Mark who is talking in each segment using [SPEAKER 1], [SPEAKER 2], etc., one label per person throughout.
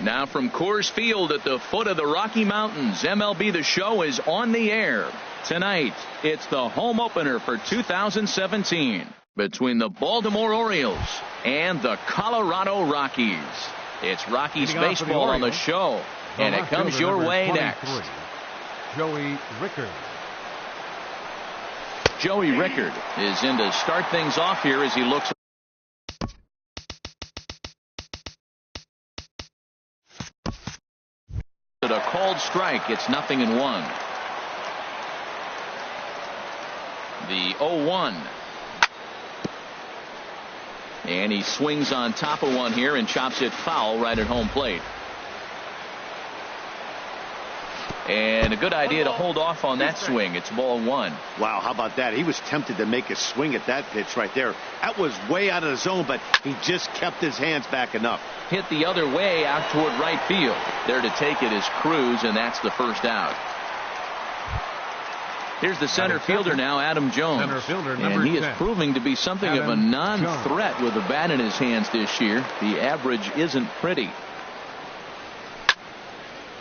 [SPEAKER 1] Now from Coors Field at the foot of the Rocky Mountains, MLB The Show is on the air. Tonight, it's the home opener for 2017 between the Baltimore Orioles and the Colorado Rockies. It's Rockies baseball on the show, and it comes your way next.
[SPEAKER 2] Joey Rickard.
[SPEAKER 1] Joey Rickard is in to start things off here as he looks. A called strike. It's 0-1. The 0-1. And he swings on top of one here and chops it foul right at home plate. And a good idea to hold off on that swing. It's ball one.
[SPEAKER 3] Wow, how about that? He was tempted to make a swing at that pitch right there. That was way out of the zone, but he just kept his hands back enough.
[SPEAKER 1] Hit the other way out toward right field. There to take it is Cruz, and that's the first out. Here's the center fielder now, Adam Jones.
[SPEAKER 2] Center fielder,
[SPEAKER 1] and he
[SPEAKER 2] 10.
[SPEAKER 1] is proving to be something of a non-threat with a bat in his hands this year. The average isn't pretty.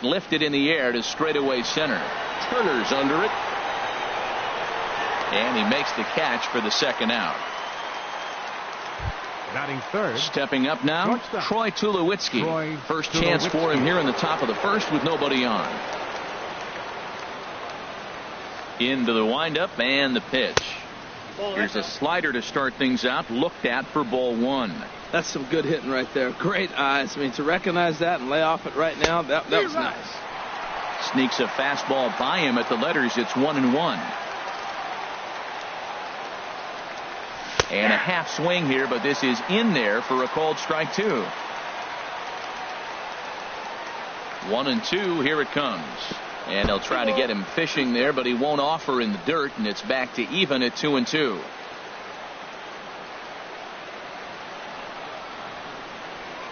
[SPEAKER 1] Lifted in the air to straightaway center. Turner's under it. And he makes the catch for the second out.
[SPEAKER 2] Batting third.
[SPEAKER 1] Stepping up now, Troy Tulowitzki. First chance for him here in the top of the first with nobody on. Into the windup and the pitch. Here's a slider to start things out. Looked at for ball one.
[SPEAKER 4] That's some good hitting right there. Great eyes. I mean, to recognize that and lay off it right now, that was nice.
[SPEAKER 1] Sneaks a fastball by him at the letters. It's 1-1. And a half swing here, but this is in there for a called strike two. 1-2. Here it comes. And they'll try to get him fishing there, but he won't offer in the dirt, and it's back to even at 2-2.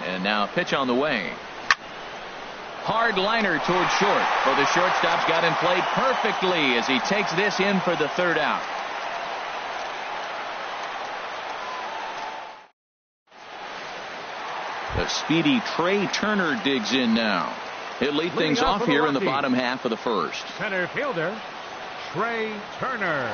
[SPEAKER 1] And now a pitch on the way. Hard liner towards short. Well, the shortstop's got him played perfectly as he takes this in for the third out. The speedy Trey Turner digs in now. He'll lead things off here in the bottom half of the first.
[SPEAKER 2] Center fielder, Trey Turner.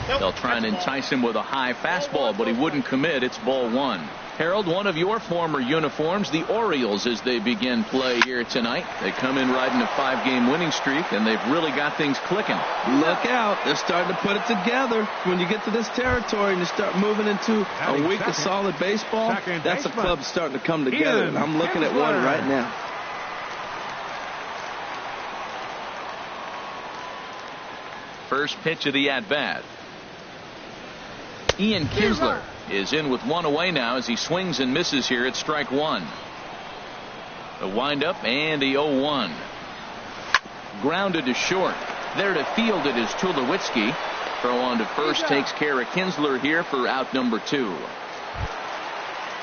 [SPEAKER 1] They'll try and entice him with a high fastball, but he wouldn't commit. It's ball one. Harold, one of your former uniforms, the Orioles, as they begin play here tonight. They come in riding a 5-game winning streak, and they've really got things clicking.
[SPEAKER 4] Look out. They're starting to put it together. When you get to this territory and you start moving into a week of solid baseball, that's a club starting to come together. And I'm looking at one right now.
[SPEAKER 1] First pitch of the at-bat. Ian Kinsler is in with one away now as he swings and misses here at strike one. The windup and the 0-1. Grounded to short. There to field it is Tulowitzki. Throw on to first takes care of Kinsler here for out number 2.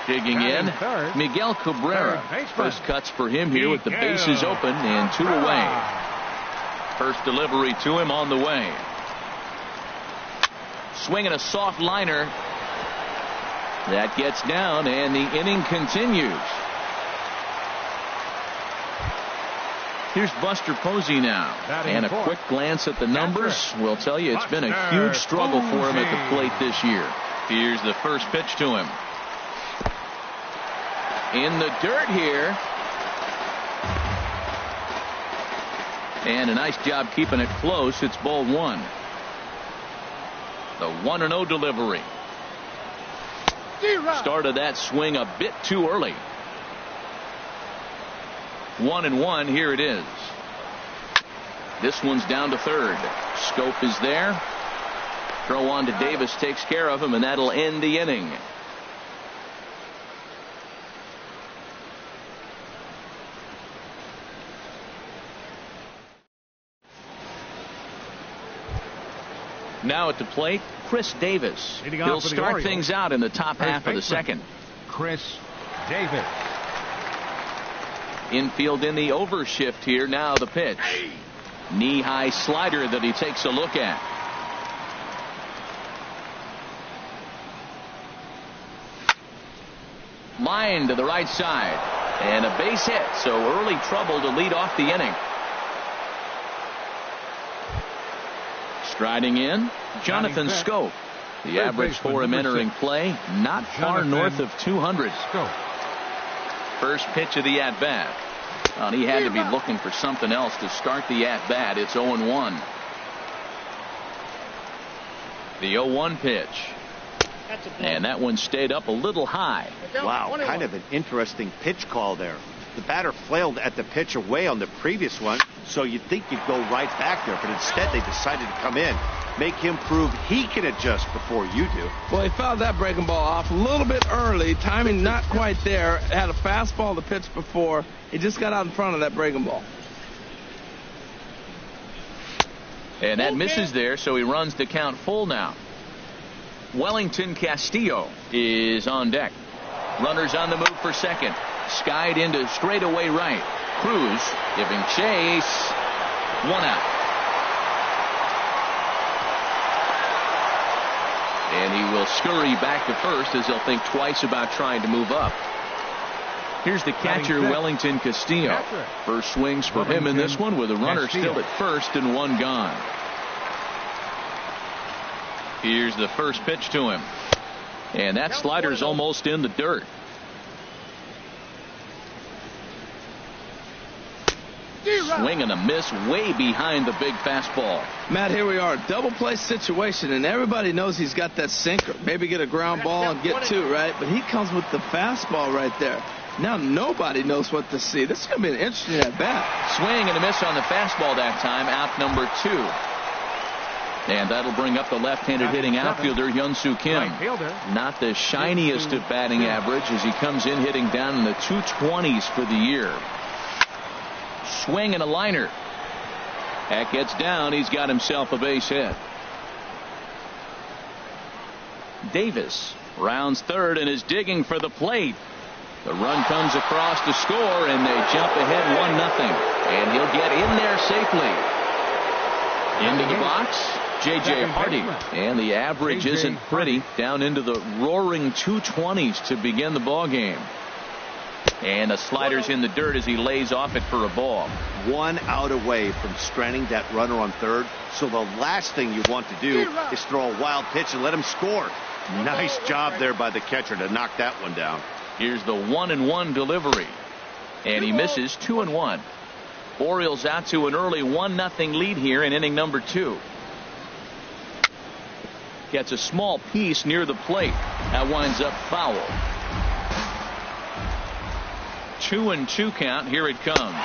[SPEAKER 1] Digging in, Miguel Cabrera. First cuts for him here with the bases open and 2 away. First delivery to him on the way. Swinging a soft liner. That gets down, and the inning continues. Here's Buster Posey now. And a quick glance at the numbers will tell you it's been a huge struggle for him at the plate this year. Here's the first pitch to him. In the dirt here. And a nice job keeping it close. It's ball one. The 1-0 delivery. Started that swing a bit too early. 1-1. Here it is. This one's down to third. Scope is there. Throw on to Davis takes care of him, and that'll end the inning. Now at the plate, Chris Davis. He'll start things out in the top half of the second.
[SPEAKER 2] Chris Davis.
[SPEAKER 1] Infield in the overshift here. Now the pitch. Knee-high slider that he takes a look at. Line to the right side. And a base hit, so early trouble to lead off the inning. Striding in, Jonathan Scope. The average for him entering play, not far north of 200. First pitch of the at-bat. Well, he had to be looking for something else to start the at-bat. It's 0-1. The 0-1 pitch. And that one stayed up a little high.
[SPEAKER 3] Wow, kind of an interesting pitch call there. The batter flailed at the pitch away on the previous one, so you'd think you'd go right back there, but instead they decided to come in, make him prove he can adjust before you do.
[SPEAKER 4] Well, he fouled that breaking ball off a little bit early. Timing not quite there. Had a fastball to pitch before. He just got out in front of that breaking ball.
[SPEAKER 1] And that misses there, so he runs the count full now. Wellington Castillo is on deck. Runners on the move for second. Skied into straightaway right. Cruz giving chase. 1 out. And he will scurry back to first as he'll think twice about trying to move up. Here's the catcher, Wellington Castillo. First swings for him in this one with a runner still at first and one gone. Here's the first pitch to him. And that slider's almost in the dirt. Swing and a miss way behind the big fastball.
[SPEAKER 4] Matt, here we are, double play situation, and everybody knows he's got that sinker. Maybe get a ground ball and get two, right? But he comes with the fastball right there. Now nobody knows what to see. This is going to be an interesting at bat.
[SPEAKER 1] Swing and a miss on the fastball that time. Out number 2. And that'll bring up the left-handed hitting outfielder, Hyun-Soo Kim. Not the shiniest of batting average as he comes in hitting down in the 220s for the year. Swing and a liner. That gets down. He's got himself a base hit. Davis rounds third and is digging for the plate. The run comes across to score, and they jump ahead 1-0. And he'll get in there safely. Into the box, J.J. Hardy. And the average isn't pretty. Down into the roaring 220s to begin the ball game. And the slider's in the dirt as he lays off it for a ball.
[SPEAKER 3] 1 out away from stranding that runner on third. So the last thing you want to do is throw a wild pitch and let him score. Nice job there by the catcher to knock that one down.
[SPEAKER 1] Here's the 1-1 delivery. And he misses. 2-1. Orioles out to an early 1-0 lead here in inning number 2. Gets a small piece near the plate. That winds up foul. 2-2 count. Here it comes.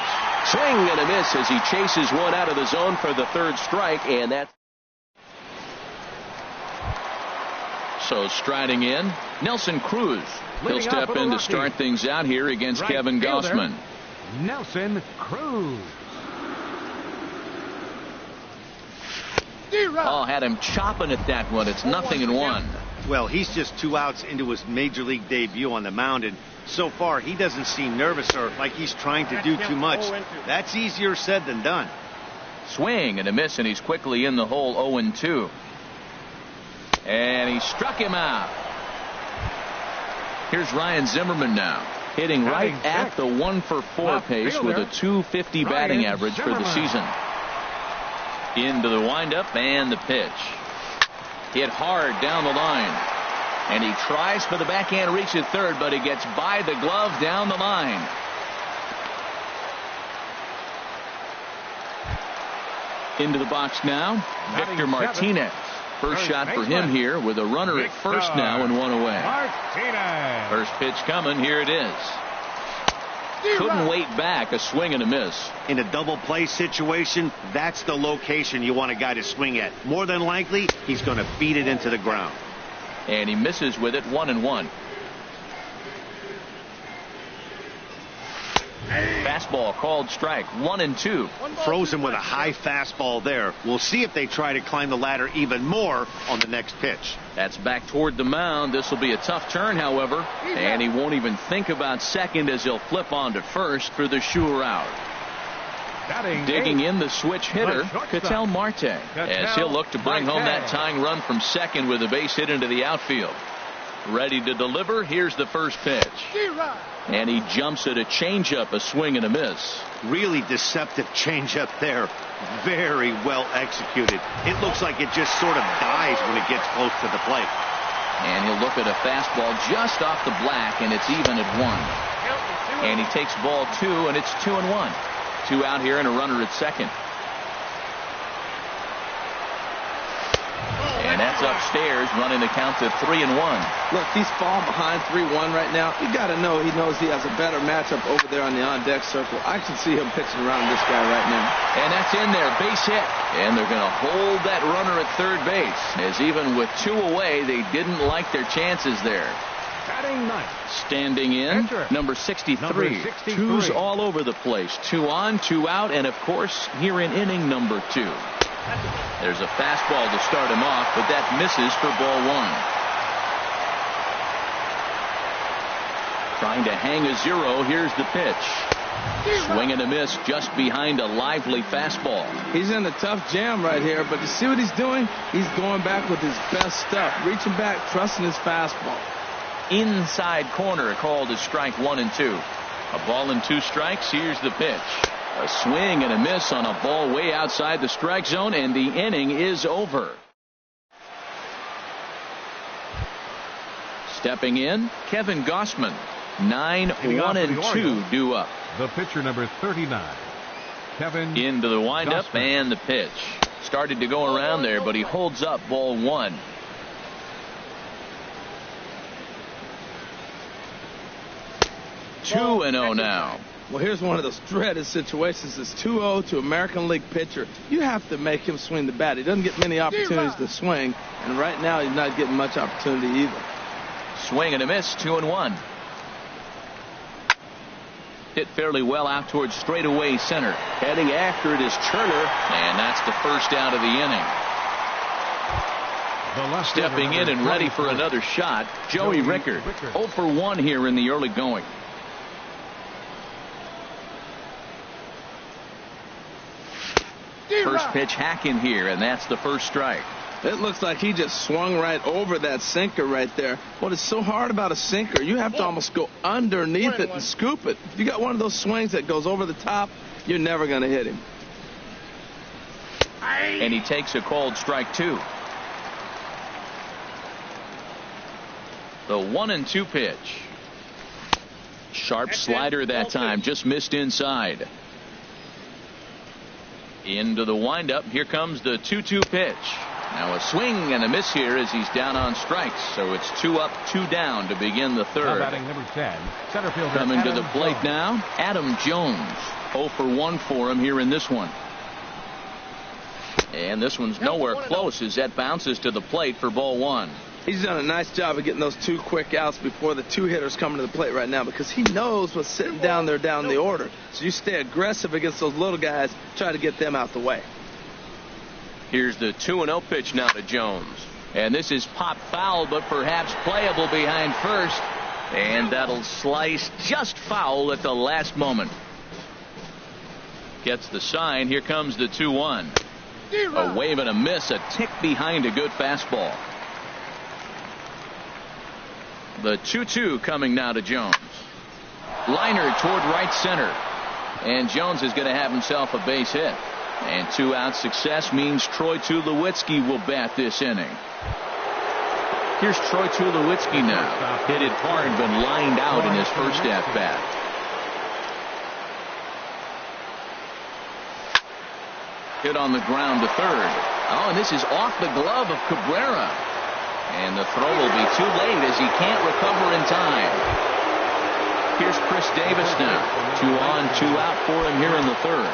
[SPEAKER 1] Swing and a miss as he chases one out of the zone for the third strike, and that. So striding in, Nelson Cruz. He'll step in to start things out here against Kevin Gausman.
[SPEAKER 2] Nelson Cruz.
[SPEAKER 1] Oh, had him chopping at that one. It's 0-1.
[SPEAKER 3] Well, he's just 2 outs into his major league debut on the mound, and so far he doesn't seem nervous or like he's trying to do too much. That's easier said than done.
[SPEAKER 1] Swing and a miss, and he's quickly in the hole. 0-2. And he struck him out. Here's Ryan Zimmerman now, hitting right at the 1-for-4 pace with a .250 batting average for the season. Into the windup and the pitch. Hit hard down the line. And he tries for the backhand reach at third, but he gets by the glove down the line. Into the box now, Victor Martinez. First shot for him here with a runner at first now and one away. First pitch coming. Here it is. Couldn't wait back. A swing and a miss.
[SPEAKER 3] In a double play situation, that's the location you want a guy to swing at. More than likely, he's going to beat it into the ground.
[SPEAKER 1] And he misses with it. 1-1. Fastball called strike. 1-2.
[SPEAKER 3] Frozen with a high fastball there. We'll see if they try to climb the ladder even more on the next pitch.
[SPEAKER 1] That's back toward the mound. This will be a tough turn, however. And he won't even think about second as he'll flip on to first for the sure out. Digging in the switch hitter, Ketel Marte, as he'll look to bring home that tying run from second with a base hit into the outfield. Ready to deliver. Here's the first pitch. And he jumps at a changeup, a swing and a miss.
[SPEAKER 3] Really deceptive changeup there. Very well executed. It looks like it just sort of dies when it gets close to the plate.
[SPEAKER 1] And he'll look at a fastball just off the black, and it's even at 1. And he takes ball 2, and it's 2-1. 2 out here and a runner at second. And that's upstairs, running the count to 3-1.
[SPEAKER 4] Look, he's falling behind 3-1 right now. You got to know he knows he has a better matchup over there on the on-deck circle. I can see him pitching around this guy right now.
[SPEAKER 1] And that's in there, base hit. And they're going to hold that runner at third base, as even with 2 away, they didn't like their chances there.
[SPEAKER 2] Batting ninth.
[SPEAKER 1] Standing in,
[SPEAKER 2] Enter.
[SPEAKER 1] number 63.
[SPEAKER 2] Number 63.
[SPEAKER 1] 2's all over the place. 2 on, 2 out, and of course, here in inning number 2. There's a fastball to start him off, but that misses for ball 1. Trying to hang a 0. Here's the pitch. Swing and a miss just behind a lively fastball.
[SPEAKER 4] He's in a tough jam right here, but you see what he's doing? He's going back with his best stuff, reaching back, trusting his fastball.
[SPEAKER 1] Inside corner called as strike 1 and 2. A ball and 2 strikes. Here's the pitch. A swing and a miss on a ball way outside the strike zone, and the inning is over. Stepping in, Kevin Gossman. 9-1-2 due up.
[SPEAKER 2] The pitcher, number 39. Kevin.
[SPEAKER 1] Into the windup
[SPEAKER 2] Gossman.
[SPEAKER 1] and the pitch. Started to go around there, but he holds up ball 1. Two and 0 now.
[SPEAKER 4] Well, here's one of those dreaded situations. It's 2-0 to American League pitcher. You have to make him swing the bat. He doesn't get many opportunities to swing, and right now he's not getting much opportunity either.
[SPEAKER 1] Swing and a miss, 2-1. Hit fairly well out towards straightaway center. Heading after it is Turner, and that's the first out of the inning. Stepping in and ready for another shot, Joey Rickard. 0 for 1 here in the early going. First pitch hack in here, and that's the first strike.
[SPEAKER 4] It looks like he just swung right over that sinker right there. What is so hard about a sinker, you have to almost go underneath it and scoop it. If you got one of those swings that goes over the top, you're never going to hit him.
[SPEAKER 1] And he takes a called strike 2. The 1-2 pitch. Sharp slider that time, just missed inside. Into the windup. Here comes the 2-2 pitch. Now a swing and a miss here as he's down on strikes. So it's 2 up, 2 down to begin the third.
[SPEAKER 2] Batting number 10, center fielder
[SPEAKER 1] Coming to
[SPEAKER 2] Adam
[SPEAKER 1] the plate
[SPEAKER 2] Jones.
[SPEAKER 1] now, Adam Jones. 0 for 1 for him here in this one. And this one's nowhere close as that bounces to the plate for ball 1.
[SPEAKER 4] He's done a nice job of getting those 2 quick outs before the 2 hitters coming to the plate right now, because he knows what's sitting down there down the order. So you stay aggressive against those little guys, try to get them out the way.
[SPEAKER 1] Here's the 2-0 pitch now to Jones. And this is pop foul, but perhaps playable behind first. And that'll slice just foul at the last moment. Gets the sign. Here comes the 2-1. A wave and a miss, a tick behind a good fastball. The 2-2 coming now to Jones. Liner toward right center. And Jones is going to have himself a base hit. And 2-out success means Troy Tulowitzki will bat this inning. Here's Troy Tulowitzki now. Hit it hard but lined out in his first at-bat. Hit on the ground to third. Oh, and this is off the glove of Cabrera. And the throw will be too late as he can't recover in time. Here's Chris Davis now. 2 on, 2 out for him here in the third.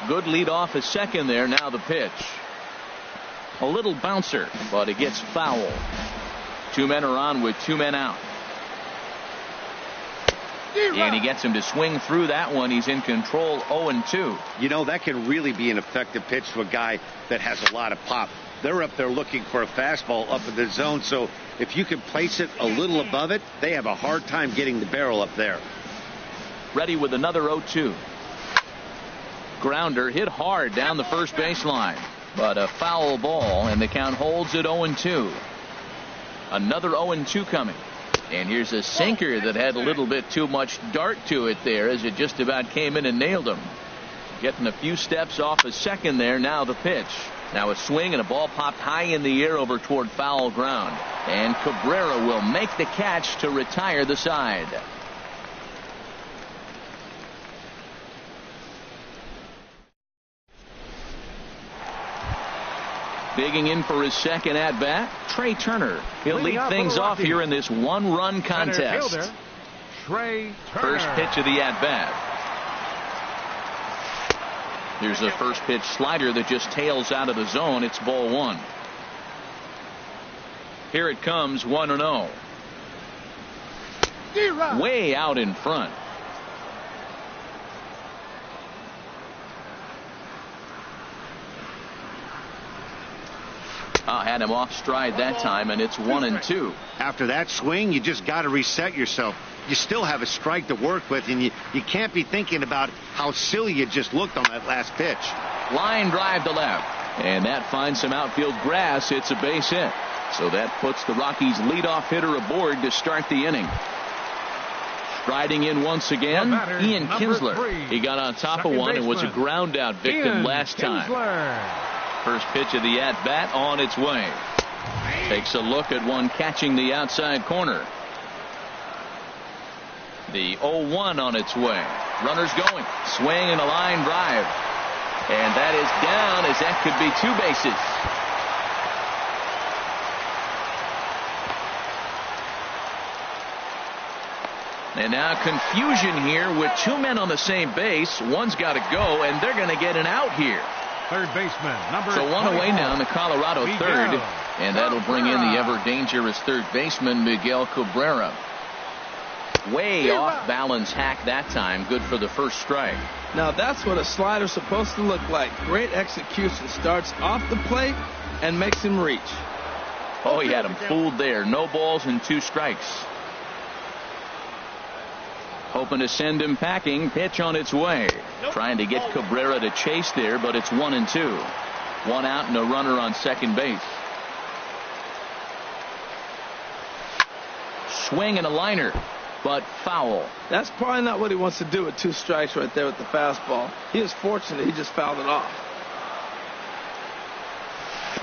[SPEAKER 1] Good lead off at second there. Now the pitch. A little bouncer, but it gets foul. 2 men are on with 2 men out. And he gets him to swing through that one. He's in control, 0-2.
[SPEAKER 3] You know, that can really be an effective pitch to a guy that has a lot of pop. They're up there looking for a fastball up in the zone, so if you can place it a little above it, they have a hard time getting the barrel up there.
[SPEAKER 1] Ready with another 0-2. Grounder hit hard down the first baseline. But a foul ball, and the count holds at 0-2. Another 0-2 coming. And here's a sinker that had a little bit too much dart to it there as it just about came in and nailed him. Getting a few steps off a second there. Now the pitch. Now a swing and a ball popped high in the air over toward foul ground. And Cabrera will make the catch to retire the side. Digging in for his second at-bat, Trey Turner. He'll lead things off here in this one-run contest.
[SPEAKER 2] Trey Turner.
[SPEAKER 1] First pitch of the at-bat. Here's a first pitch slider that just tails out of the zone. It's ball one. Here it comes, 1-0. Way out in front. Had him off stride that time, and it's 1-2.
[SPEAKER 3] After that swing, you just got to reset yourself. You still have a strike to work with, and you can't be thinking about how silly you just looked on that last pitch.
[SPEAKER 1] Line drive to left, and that finds some outfield grass. It's a base hit. So that puts the Rockies' leadoff hitter aboard to start the inning. Striding in once again, Ian Kinsler. He got on top of one and was a ground out victim last time. First pitch of the at-bat on its way. Takes a look at one catching the outside corner. The 0-1 on its way. Runners going. Swing and a line drive. And that is down, as that could be two bases. And now confusion here with two men on the same base. One's got to go, and they're going to get an out here.
[SPEAKER 2] Third baseman, number
[SPEAKER 1] So one away now in the Colorado third. And that'll bring in the ever-dangerous third baseman, Miguel Cabrera. Way off balance hack that time. Good for the first strike.
[SPEAKER 4] Now that's what a slider's supposed to look like. Great execution. Starts off the plate and makes him reach.
[SPEAKER 1] Oh, he had him fooled there. No balls and 2 strikes. Hoping to send him packing. Pitch on its way. Trying to get Cabrera to chase there, but it's 1-2. One out and a runner on second base. Swing and a liner, but foul.
[SPEAKER 4] That's probably not what he wants to do with 2 strikes right there with the fastball. He is fortunate he just fouled it off.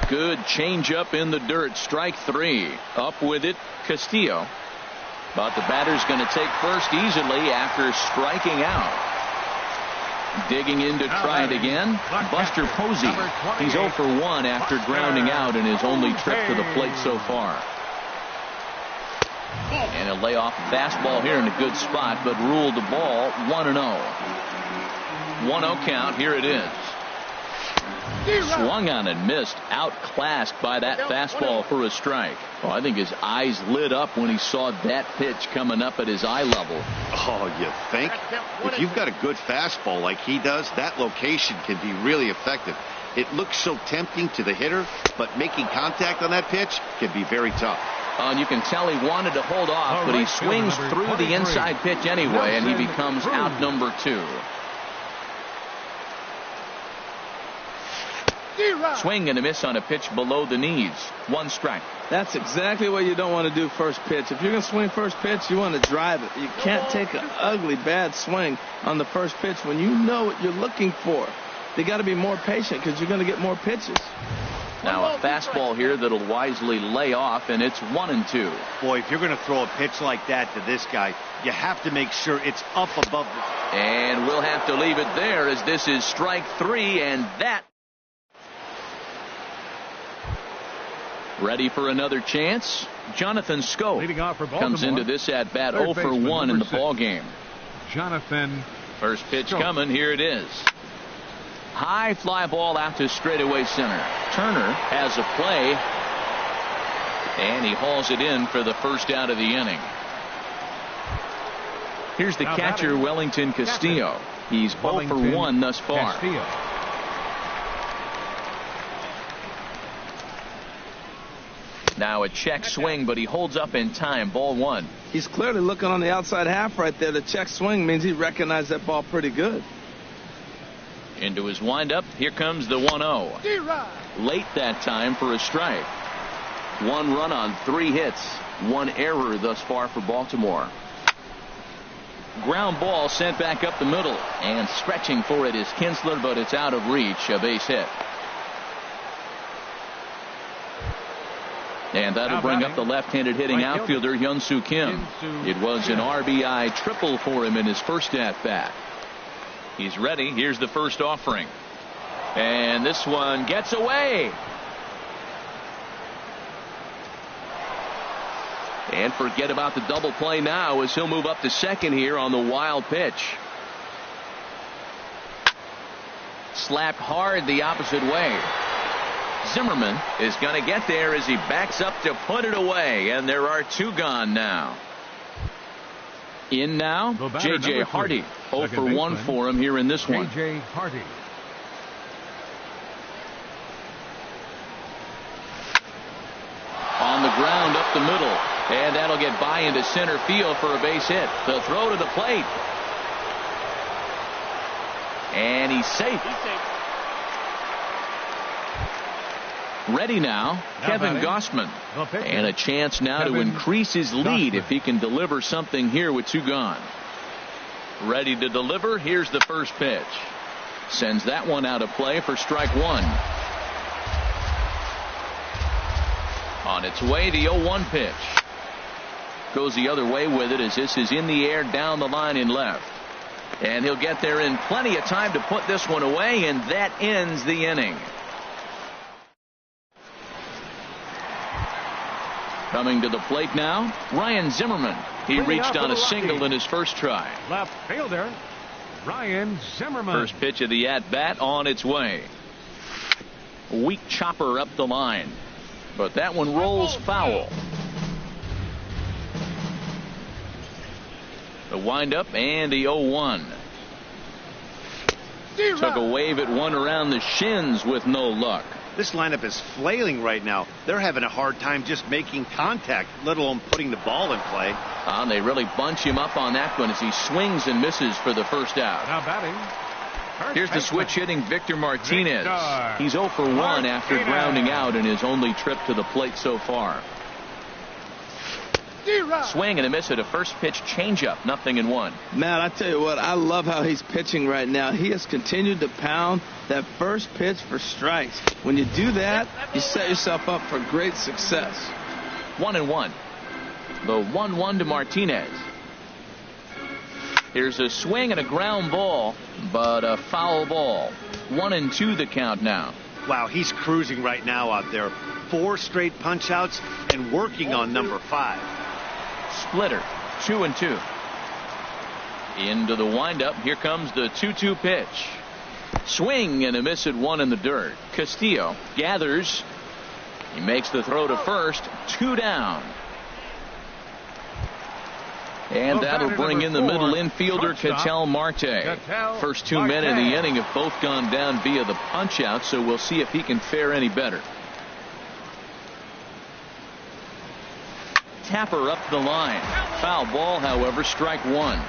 [SPEAKER 1] Good changeup in the dirt. Strike 3. Up with it, Castillo. But the batter's going to take first easily after striking out. Digging in to try it again, Buster Posey. He's 0 for 1 after grounding out in his only trip to the plate so far. And a layoff fastball here in a good spot, but ruled the ball 1-0. 1-0 count. Here it is. Swung on and missed. Outclassed by that fastball for a strike. Oh, I think his eyes lit up when he saw that pitch coming up at his eye level.
[SPEAKER 3] Oh, you think? If you've got a good fastball like he does, that location can be really effective. It looks so tempting to the hitter, but making contact on that pitch can be very tough.
[SPEAKER 1] And you can tell he wanted to hold off, but he swings through the inside pitch anyway, and he becomes out number 2. Swing and a miss on a pitch below the knees. 1 strike.
[SPEAKER 4] That's exactly what you don't want to do first pitch. If you're going to swing first pitch, you want to drive it. You can't take an ugly, bad swing on the first pitch when you know what you're looking for. You got to be more patient because you're going to get more pitches.
[SPEAKER 1] Now a fastball here that'll wisely lay off, and it's 1-2.
[SPEAKER 3] Boy, if you're going to throw a pitch like that to this guy, you have to make sure it's up above the...
[SPEAKER 1] And we'll have to leave it there as this is strike 3, and that... Ready for another chance? Jonathan Scope comes into this at bat 0 for 1 in the ball game.
[SPEAKER 2] Jonathan.
[SPEAKER 1] First pitch coming. Here it is. High fly ball out to straightaway center. Turner has a play, and he hauls it in for the first out of the inning. Here's the catcher, Wellington Castillo. He's 0 for 1 thus far. Now a check swing, but he holds up in time. Ball 1.
[SPEAKER 4] He's clearly looking on the outside half right there. The check swing means he recognized that ball pretty good.
[SPEAKER 1] Into his windup. Here comes the 1-0. Late that time for a strike. 1 run on 3 hits. 1 error thus far for Baltimore. Ground ball sent back up the middle, and stretching for it is Kinsler, but it's out of reach. A base hit. And that'll bring up the left-handed hitting outfielder Hyun-Soo Kim. It was an RBI triple for him in his first at-bat. He's ready. Here's the first offering. And this one gets away. And forget about the double play now as he'll move up to second here on the wild pitch. Slapped hard the opposite way. Zimmerman is going to get there as he backs up to put it away, and there are 2 gone now. In now, J.J. Hardy. 0 for 1 for him here in this one.
[SPEAKER 2] J.J. Hardy.
[SPEAKER 1] On the ground up the middle, and that'll get by into center field for a base hit. The throw to the plate. And he's safe. Ready now, Kevin Gausman. And a chance now to increase his lead if he can deliver something here with 2 gone. Ready to deliver. Here's the first pitch. Sends that one out of play for strike 1. On its way, the 0-1 pitch. Goes the other way with it as this is in the air down the line in left. And he'll get there in plenty of time to put this one away, and that ends the inning. Coming to the plate now, Ryan Zimmerman. He reached on a single in his first try.
[SPEAKER 2] Left fielder, Ryan Zimmerman.
[SPEAKER 1] First pitch of the at-bat on its way. Weak chopper up the line. But that one rolls foul. The windup and the 0-1. Took a wave at one around the shins with no luck.
[SPEAKER 3] This lineup is flailing right now. They're having a hard time just making contact, let alone putting the ball in play.
[SPEAKER 1] They really bunch him up on that one as he swings and misses for the first out.
[SPEAKER 2] Now batting.
[SPEAKER 1] Here's the switch hitting Victor Martinez. He's 0 for 1 after grounding out in his only trip to the plate so far. Swing and a miss at a first pitch changeup. 0-1.
[SPEAKER 4] Man, I tell you what, I love how he's pitching right now. He has continued to pound that first pitch for strikes. When you do that, you set yourself up for great success.
[SPEAKER 1] 1-1. The 1-1 to Martinez. Here's a swing and a ground ball, but a foul ball. 1-2 the count now.
[SPEAKER 3] Wow, he's cruising right now out there. 4 straight punch outs and working on number 5.
[SPEAKER 1] Splitter. 2-2. Into the windup. Here comes the 2-2 pitch. Swing and a miss at 1 in the dirt. Castillo gathers. He makes the throw to first. 2 down. And that'll bring in the middle infielder, Ketel Marte. First 2 men in the inning have both gone down via the punch out, so we'll see if he can fare any better. Tapper up the line. Foul ball, however, strike 1.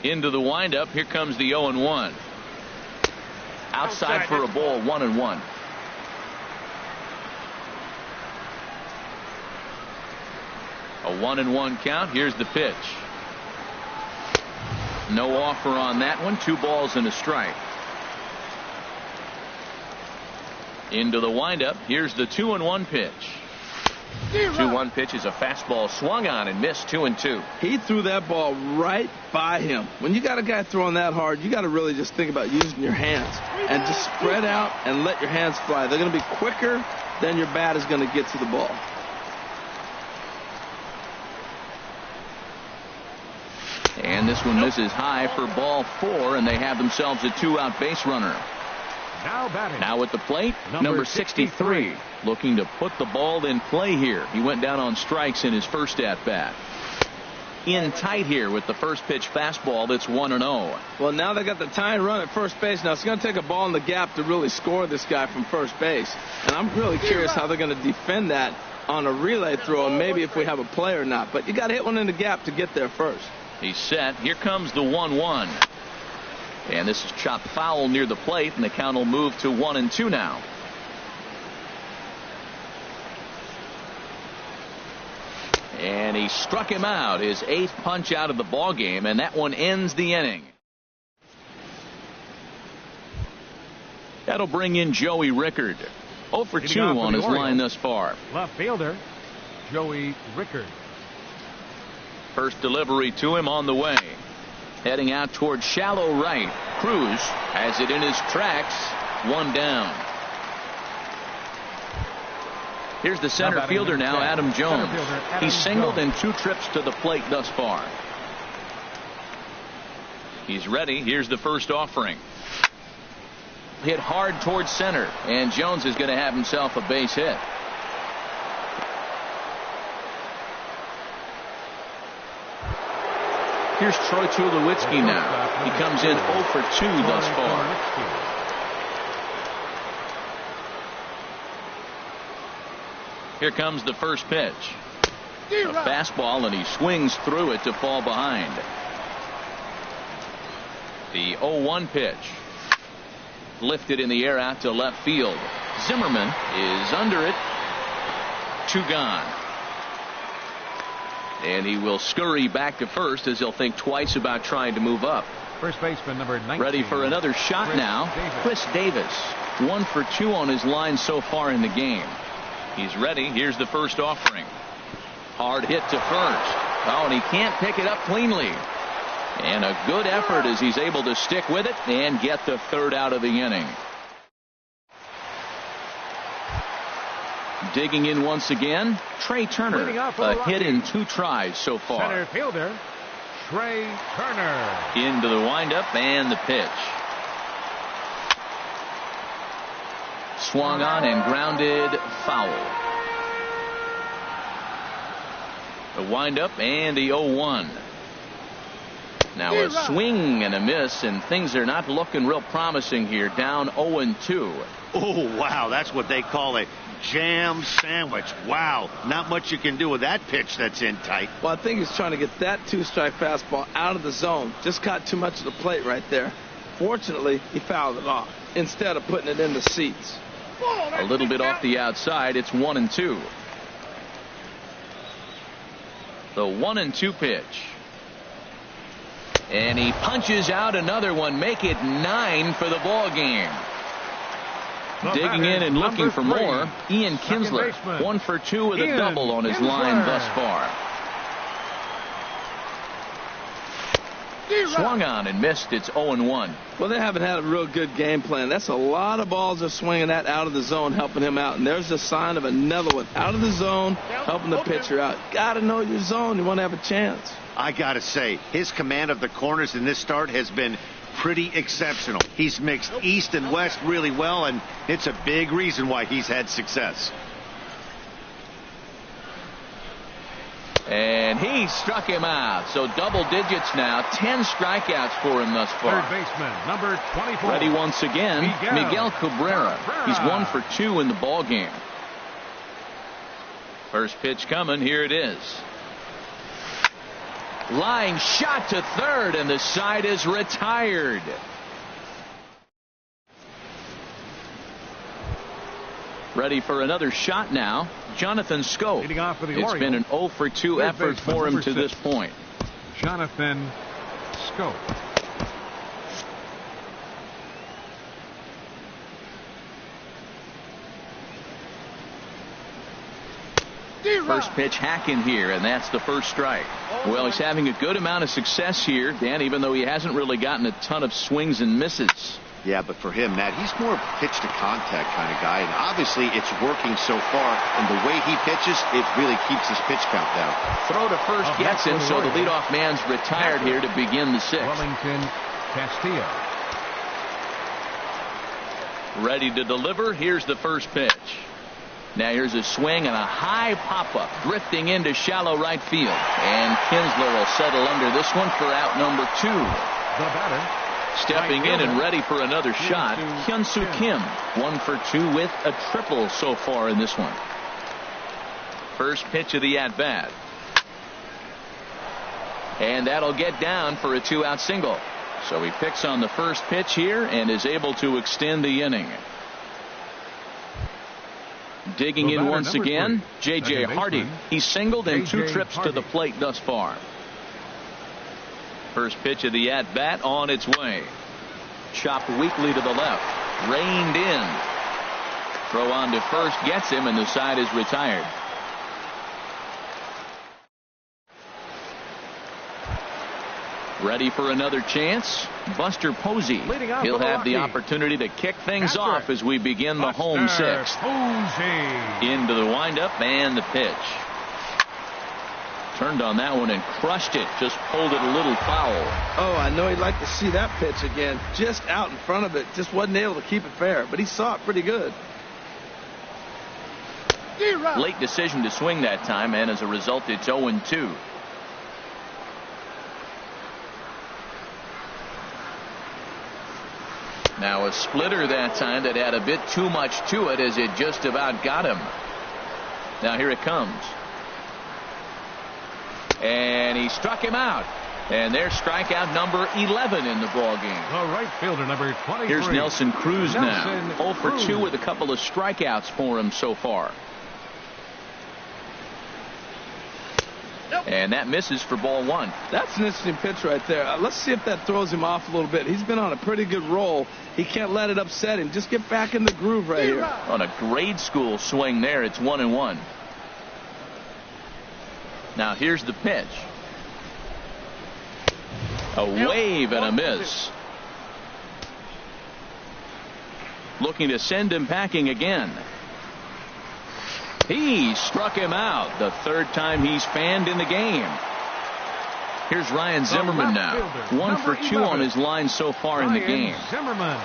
[SPEAKER 1] Into the windup. Here comes the 0-1. Outside for a ball. 1-1. A 1-1 count. Here's the pitch. No offer on that one. 2 balls and a strike. Into the windup. Here's the 2-1 pitch. 2-1 pitch is a fastball swung on and missed. 2-2.
[SPEAKER 4] He threw that ball right by him. When you got a guy throwing that hard, you got to really just think about using your hands and just spread out and let your hands fly. They're going to be quicker than your bat is going to get to the ball.
[SPEAKER 1] And this one misses high for ball 4, and they have themselves a 2-out base runner. Now at the plate, number 63, looking to put the ball in play here. He went down on strikes in his first at-bat. In tight here with the first pitch fastball that's 1-0.
[SPEAKER 4] Well, now they got the tying run at first base. Now it's going to take a ball in the gap to really score this guy from first base. And I'm really curious how they're going to defend that on a relay throw, and maybe if we have a play or not. But you got to hit one in the gap to get there first.
[SPEAKER 1] He's set. Here comes the 1-1. And this is chopped foul near the plate, and the count will move to 1-2 now. And he struck him out, his 8th punch out of the ball game, and that one ends the inning. That'll bring in Joey Rickard. 0 for 2 on his line thus far.
[SPEAKER 2] Left fielder, Joey Rickard.
[SPEAKER 1] First delivery to him on the way. Heading out towards shallow right. Cruz has it in his tracks. 1 down. Here's the center fielder now, Adam Jones. He's singled in 2 trips to the plate thus far. He's ready. Here's the first offering. Hit hard towards center, and Jones is going to have himself a base hit. Here's Troy Tulowitzki now. He comes in 0 for 2 thus far. Here comes the first pitch. A fastball, and he swings through it to fall behind. The 0-1 pitch. Lifted in the air out to left field. Zimmerman is under it. 2 gone. And he will scurry back to first as he'll think twice about trying to move up.
[SPEAKER 2] First baseman number 19.
[SPEAKER 1] Ready for another shot now. Chris Davis. 1 for 2 on his line so far in the game. He's ready. Here's the first offering. Hard hit to first. Oh, and he can't pick it up cleanly. And a good effort as he's able to stick with it and get the 3rd out of the inning. Digging in once again, Trey Turner. A hit in 2 tries so far.
[SPEAKER 2] Center fielder, Trey Turner.
[SPEAKER 1] Into the windup and the pitch. Swung on and grounded foul. The windup and the 0-1. Now a swing and a miss, and things are not looking real promising here. Down 0-2.
[SPEAKER 3] Oh, wow. That's what they call a jam sandwich. Wow. Not much you can do with that pitch that's in tight.
[SPEAKER 4] Well, I think he's trying to get that 2-strike fastball out of the zone. Just caught too much of the plate right there. Fortunately, he fouled it off instead of putting it in the seats.
[SPEAKER 1] A little bit off the outside. It's 1-2. The 1-2 pitch. And he punches out another one. Make it 9 for the ball game. Digging in and looking for more. Ian Kinsler. 1 for 2 with a double on his line thus far. Swung on and missed. It's 0-1.
[SPEAKER 4] Well, they haven't had a real good game plan. That's a lot of balls they're swinging at out of the zone, helping him out. And there's the sign of another one out of the zone, helping the pitcher out. Got to know your zone. You want to have a chance.
[SPEAKER 3] I got to say, his command of the corners in this start has been pretty exceptional. He's mixed east and west really well, and it's a big reason why he's had success.
[SPEAKER 1] And he struck him out. So double digits now. 10 strikeouts for him thus far.
[SPEAKER 2] Third baseman, number 24.
[SPEAKER 1] Ready once again, Miguel Cabrera. He's 1 for 2 in the ball game. First pitch coming. Here it is. Line shot to third, and the side is retired. Ready for another shot now. Jonathan Scope. It's been an 0 for 2 effort for him to this point.
[SPEAKER 2] Jonathan Scope.
[SPEAKER 1] First pitch hacking here, and that's the first strike. Well, he's having a good amount of success here, Dan, even though he hasn't really gotten a ton of swings and misses.
[SPEAKER 3] Yeah, but for him, Matt, he's more of a pitch-to-contact kind of guy, and obviously it's working so far, and the way he pitches, it really keeps his pitch count down.
[SPEAKER 1] Throw to first gets him, so the leadoff man's retired here to begin the 6th.
[SPEAKER 2] Wellington Castillo.
[SPEAKER 1] Ready to deliver. Here's the first pitch. Now here's a swing and a high pop-up drifting into shallow right field. And Kinsler will settle under this one for out number 2.
[SPEAKER 2] The batter.
[SPEAKER 1] Stepping in and ready for another shot, Hyun-Soo Kim. 1 for 2 with a triple so far in this one. First pitch of the at-bat. And that'll get down for a 2-out single. So he picks on the first pitch here and is able to extend the inning. Digging in once again, J.J. Hardy. He's singled in 2 trips to the plate thus far. First pitch of the at-bat on its way. Chopped weakly to the left. Reined in. Throw on to first gets him, and the side is retired. Ready for another chance? Buster Posey. He'll have the opportunity to kick things off as we begin the home 6th. Into the windup and the pitch. Turned on that one and crushed it. Just pulled it a little foul.
[SPEAKER 4] Oh, I know he'd like to see that pitch again. Just out in front of it. Just wasn't able to keep it fair, but he saw it pretty good.
[SPEAKER 1] Late decision to swing that time, and as a result, it's 0-2. Now a splitter that time that had a bit too much to it as it just about got him. Now here it comes. And he struck him out. And there's strikeout number 11 in the ball game.
[SPEAKER 2] The right fielder, number 23.
[SPEAKER 1] Here's Nelson Cruz now. 0 for 2 with a couple of strikeouts for him so far. And that misses for ball 1.
[SPEAKER 4] That's an interesting pitch right there. Let's see if that throws him off a little bit. He's been on a pretty good roll. He can't let it upset him. Just get back in the groove right here.
[SPEAKER 1] On a grade school swing there, it's 1-1. Now here's the pitch. A wave and a miss. Looking to send him packing again. He struck him out. The 3rd time he's fanned in the game. Here's Ryan Zimmerman now. 1 for 2 on his line so far in the game.
[SPEAKER 2] Zimmerman.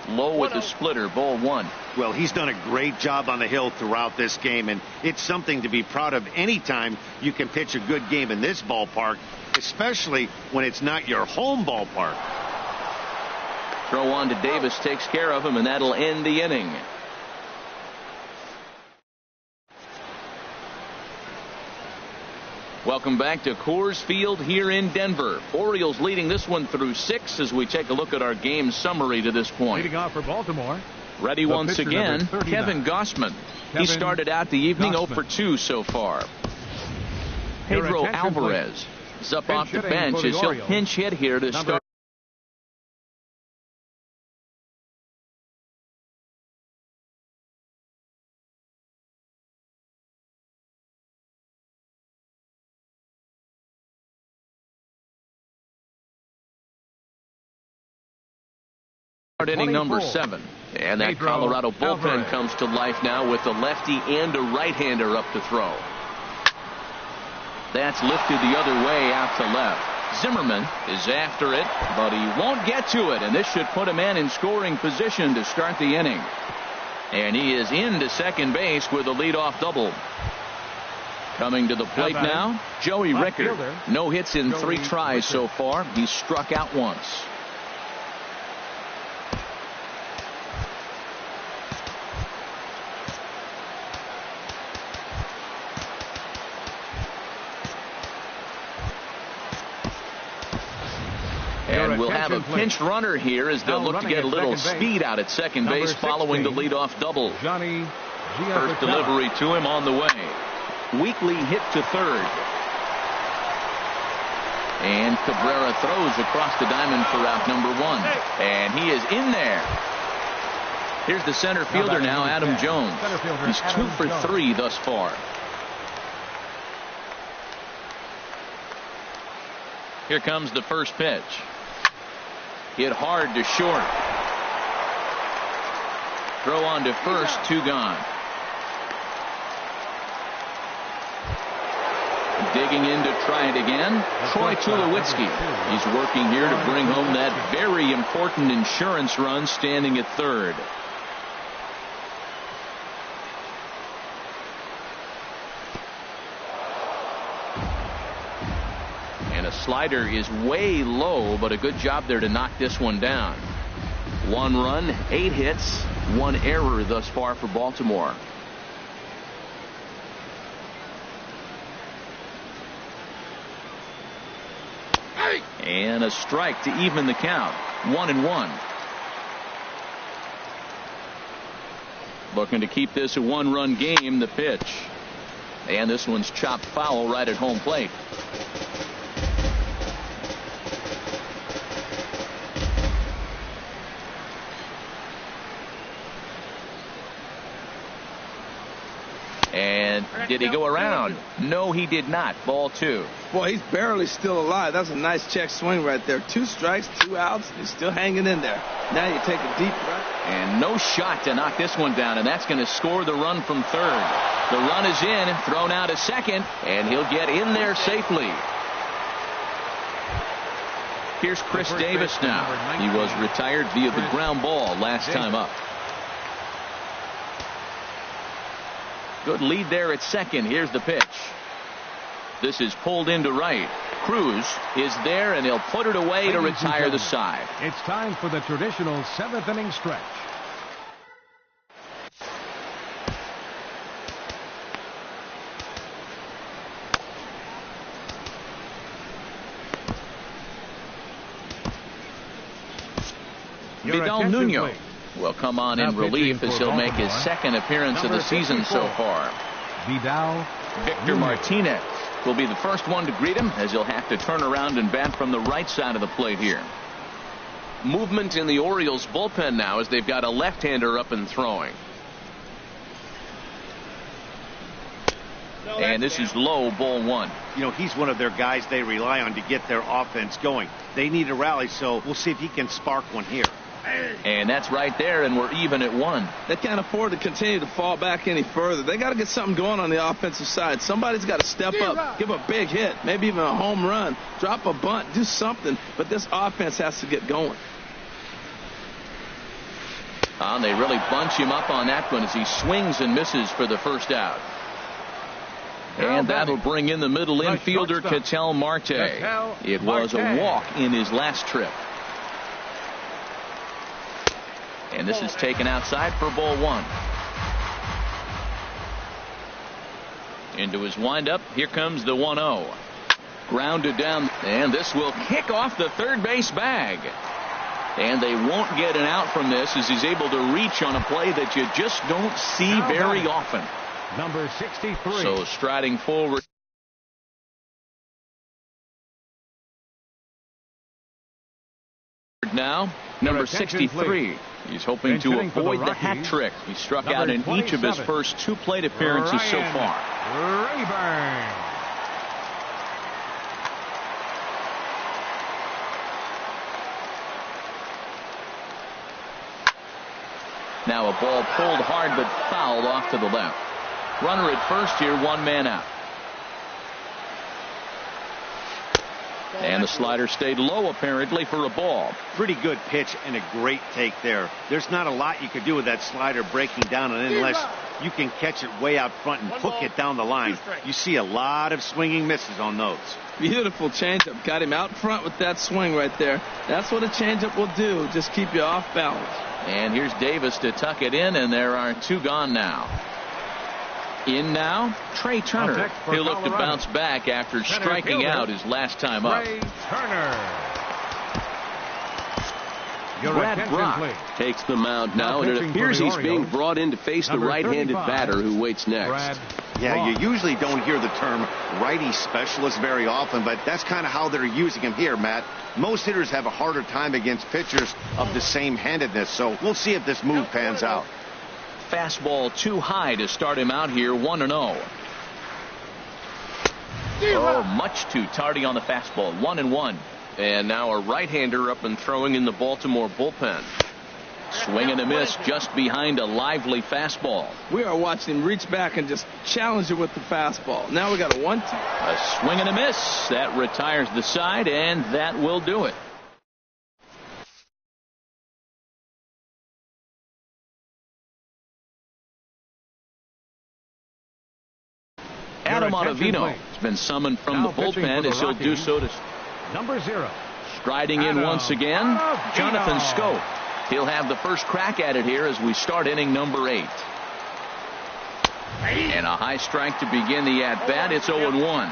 [SPEAKER 1] Low with the splitter, ball 1.
[SPEAKER 3] Well, he's done a great job on the hill throughout this game, and it's something to be proud of anytime you can pitch a good game in this ballpark, especially when it's not your home ballpark.
[SPEAKER 1] Throw on to Davis takes care of him, and that'll end the inning. Welcome back to Coors Field here in Denver. Orioles leading this one through 6 as we take a look at our game summary to this point.
[SPEAKER 2] Leading off for Baltimore.
[SPEAKER 1] Ready once again, Kevin Gossman. He started out the evening 0 for 2 so far. Pedro Alvarez is up off the bench as he'll pinch hit here to start. Inning number 7, and that Colorado bullpen comes to life now with a lefty and a right-hander up to throw. That's lifted the other way out to left. Zimmerman is after it, but he won't get to it, and this should put a man in scoring position to start the inning. And he is into second base with a leadoff double. Coming to the plate now, Joey Rickard. No hits in 3 tries so far. He's struck out once. And we'll have a pinch runner here as they'll look to get a little speed out at second base following the leadoff double. First delivery to him on the way. Weakly hit to third. And Cabrera throws across the diamond for out number 1. And he is in there. Here's the center fielder now, Adam Jones. He's 2 for 3 thus far. Here comes the first pitch. Hit hard to short. Throw on to first, 2 gone. Digging in to try it again, Troy Tulowitzki. He's working here to bring home that very important insurance run, standing at third. A slider is way low, but a good job there to knock this one down. 1 run, 8 hits, 1 error thus far for Baltimore. And a strike to even the count. 1-1. Looking to keep this a one-run game. The pitch. And this one's chopped foul right at home plate. And did he go around? No, he did not. Ball 2.
[SPEAKER 4] Boy, he's barely still alive. That's a nice check swing right there. 2 strikes, 2 outs. He's still hanging in there. Now you take a deep breath.
[SPEAKER 1] And no shot to knock this one down, and that's going to score the run from third. The run is in, thrown out to second, and he'll get in there safely. Here's Chris Davis now. He was retired via the ground ball last time up. Good lead there at second. Here's the pitch. This is pulled into right. Cruz is there, and he'll put it away to retire the side.
[SPEAKER 2] It's time for the traditional 7th inning stretch.
[SPEAKER 1] Vidal Nuno will come on in relief as he'll make his second appearance of the season so far.
[SPEAKER 2] Vidal
[SPEAKER 1] Victor Martinez will be the first one to greet him, as he'll have to turn around and bat from the right side of the plate here. Movement in the Orioles bullpen now, as they've got a left-hander up and throwing. And this is low, ball 1.
[SPEAKER 3] You know, he's one of their guys they rely on to get their offense going. They need a rally, so we'll see if he can spark one here.
[SPEAKER 1] And that's right there, and we're even at 1.
[SPEAKER 4] They can't afford to continue to fall back any further. They got to get something going on the offensive side. Somebody's got to step up, give a big hit, maybe even a home run, drop a bunt, do something. But this offense has to get going.
[SPEAKER 1] They really bunch him up on that one as he swings and misses for the first out. And that'll bring in the middle infielder, Ketel Marte. It was a walk in his last trip. And this is taken outside for ball 1. Into his windup. Here comes the 1-0. Grounded down. And this will kick off the third base bag. And they won't get an out from this, as he's able to reach on a play that you just don't see very often.
[SPEAKER 2] Number 63.
[SPEAKER 1] So striding forward now, number 63. He's hoping to avoid the hat trick. He struck out in each of his first 2 plate appearances so far.
[SPEAKER 2] Rayburn.
[SPEAKER 1] Now a ball pulled hard but fouled off to the left. Runner at first here, 1 man out. And the slider stayed low apparently for a ball.
[SPEAKER 3] Pretty good pitch and a great take there. There's not a lot you could do with that slider breaking down unless you can catch it way out front and hook it down the line. You see a lot of swinging misses on those.
[SPEAKER 4] Beautiful changeup. Got him out front with that swing right there. That's what a changeup will do. Just keep you off balance.
[SPEAKER 1] And here's Davis to tuck it in, and there are 2 gone now. In now, Trey Turner. He'll look to bounce back after striking out his last time up.
[SPEAKER 2] Trey Turner.
[SPEAKER 1] Brad Brock takes the mound now, and it appears he's being brought in to face the right-handed batter who waits next.
[SPEAKER 3] Yeah, you usually don't hear the term righty specialist very often, but that's kind of how they're using him here, Matt. Most hitters have a harder time against pitchers of the same handedness, so we'll see if this move pans out.
[SPEAKER 1] Fastball too high to start him out here, 1-0. Oh, much too tardy on the fastball, 1-1. And now a right-hander up and throwing in the Baltimore bullpen. Swing and a miss just behind a lively fastball.
[SPEAKER 4] We are watching him reach back and just challenge it with the fastball. Now we got a 1-2.
[SPEAKER 1] A swing and a miss. That retires the side, and that will do it. Adam Ottavino has been summoned from the bullpen, as he'll do so to
[SPEAKER 2] number 0.
[SPEAKER 1] Striding in once again, Jonathan Scope. He'll have the first crack at it here as we start inning number 8. And a high strike to begin the at-bat. It's 0-1.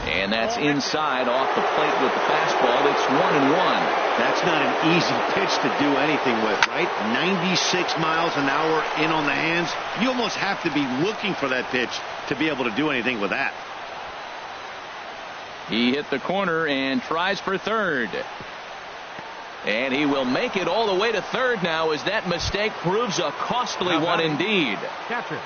[SPEAKER 1] And that's inside off the plate with the fastball. It's 1-1.
[SPEAKER 3] That's not an easy pitch to do anything with, right? 96 miles an hour in on the hands. You almost have to be looking for that pitch to be able to do anything with that.
[SPEAKER 1] He hit the corner and tries for third. And he will make it all the way to third now as that mistake proves a costly one indeed.
[SPEAKER 2] Catcher.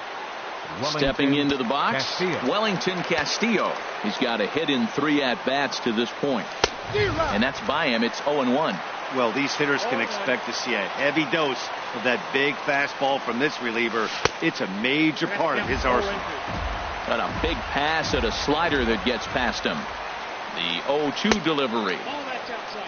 [SPEAKER 1] Stepping into the box,
[SPEAKER 2] Castillo.
[SPEAKER 1] Wellington Castillo. He's got a hit in 3 at-bats to this point. And that's by him. It's 0-1.
[SPEAKER 3] Well, these hitters can expect to see a heavy dose of that big fastball from this reliever. It's a major part of his arsenal.
[SPEAKER 1] Got a big pass at a slider that gets past him. The 0-2 delivery.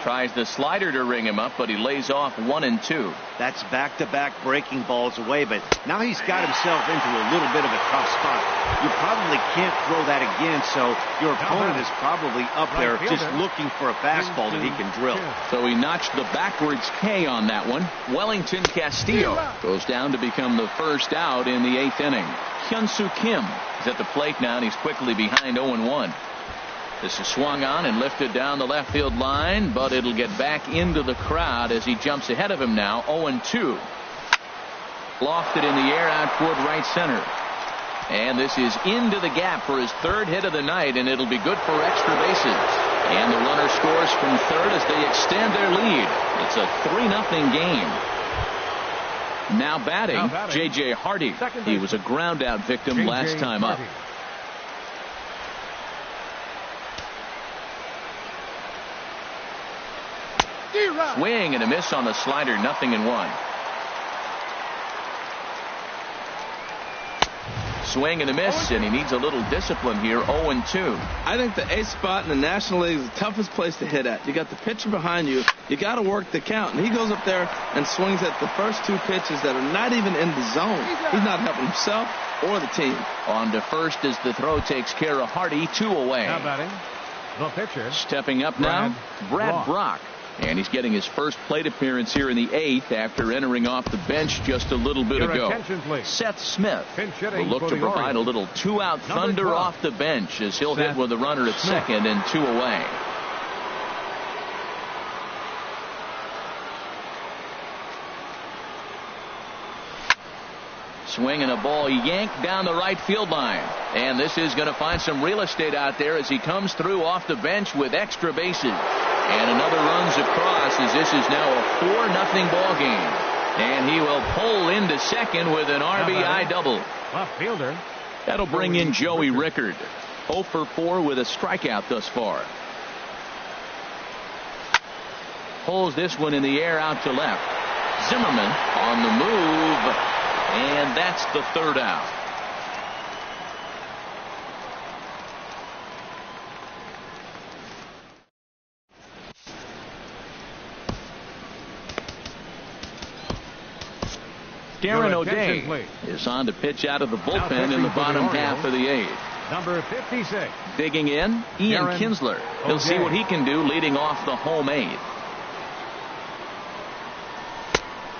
[SPEAKER 1] Tries the slider to ring him up, but he lays off 1-2.
[SPEAKER 3] That's back-to-back breaking balls away, but now he's got himself into a little bit of a tough spot. You probably can't throw that again, so your opponent is probably up there just looking for a fastball that he can drill.
[SPEAKER 1] So he notched the backwards K on that one. Wellington Castillo goes down to become the first out in the 8th inning. Hyun-Soo Kim is at the plate now, and he's quickly behind 0-1. This is swung on and lifted down the left field line, but it'll get back into the crowd as he jumps ahead of him now. 0-2. Lofted in the air out toward right center. And this is into the gap for his 3rd hit of the night, and it'll be good for extra bases. And the runner scores from third as they extend their lead. It's a 3-0 game. Now batting, J.J. Hardy. He was a ground out victim last time up. Swing and a miss on the slider, 0-1. Swing and a miss, and he needs a little discipline here. 0-2.
[SPEAKER 4] I think the 8th spot in the National League is the toughest place to hit at. You got the pitcher behind you. You got to work the count. And he goes up there and swings at the first 2 pitches that are not even in the zone. He's not helping himself or the team.
[SPEAKER 1] On to first as the throw takes care of Hardy. 2 away.
[SPEAKER 2] Now batting, the pitcher.
[SPEAKER 1] Stepping up now, Brad Brock. And he's getting his first plate appearance here in the 8th after entering off the bench just a little bit ago. Seth Smith will look to provide a little 2-out thunder off the bench as he'll hit with a runner at second and 2 away. Swing and a ball yanked down the right field line. And this is going to find some real estate out there as he comes through off the bench with extra bases. And another runs across as this is now a 4-0 ball game. And he will pull into second with an RBI double.
[SPEAKER 2] Left fielder.
[SPEAKER 1] That'll bring in Joey Rickard. 0 for 4 with a strikeout thus far. Pulls this one in the air out to left. Zimmerman on the move. And that's the 3rd out. Darren O'Day is on to pitch out of the bullpen in the bottom half of the 8th.
[SPEAKER 2] Number 56.
[SPEAKER 1] Digging in, Ian Kinsler. He'll see what he can do leading off the home 8th.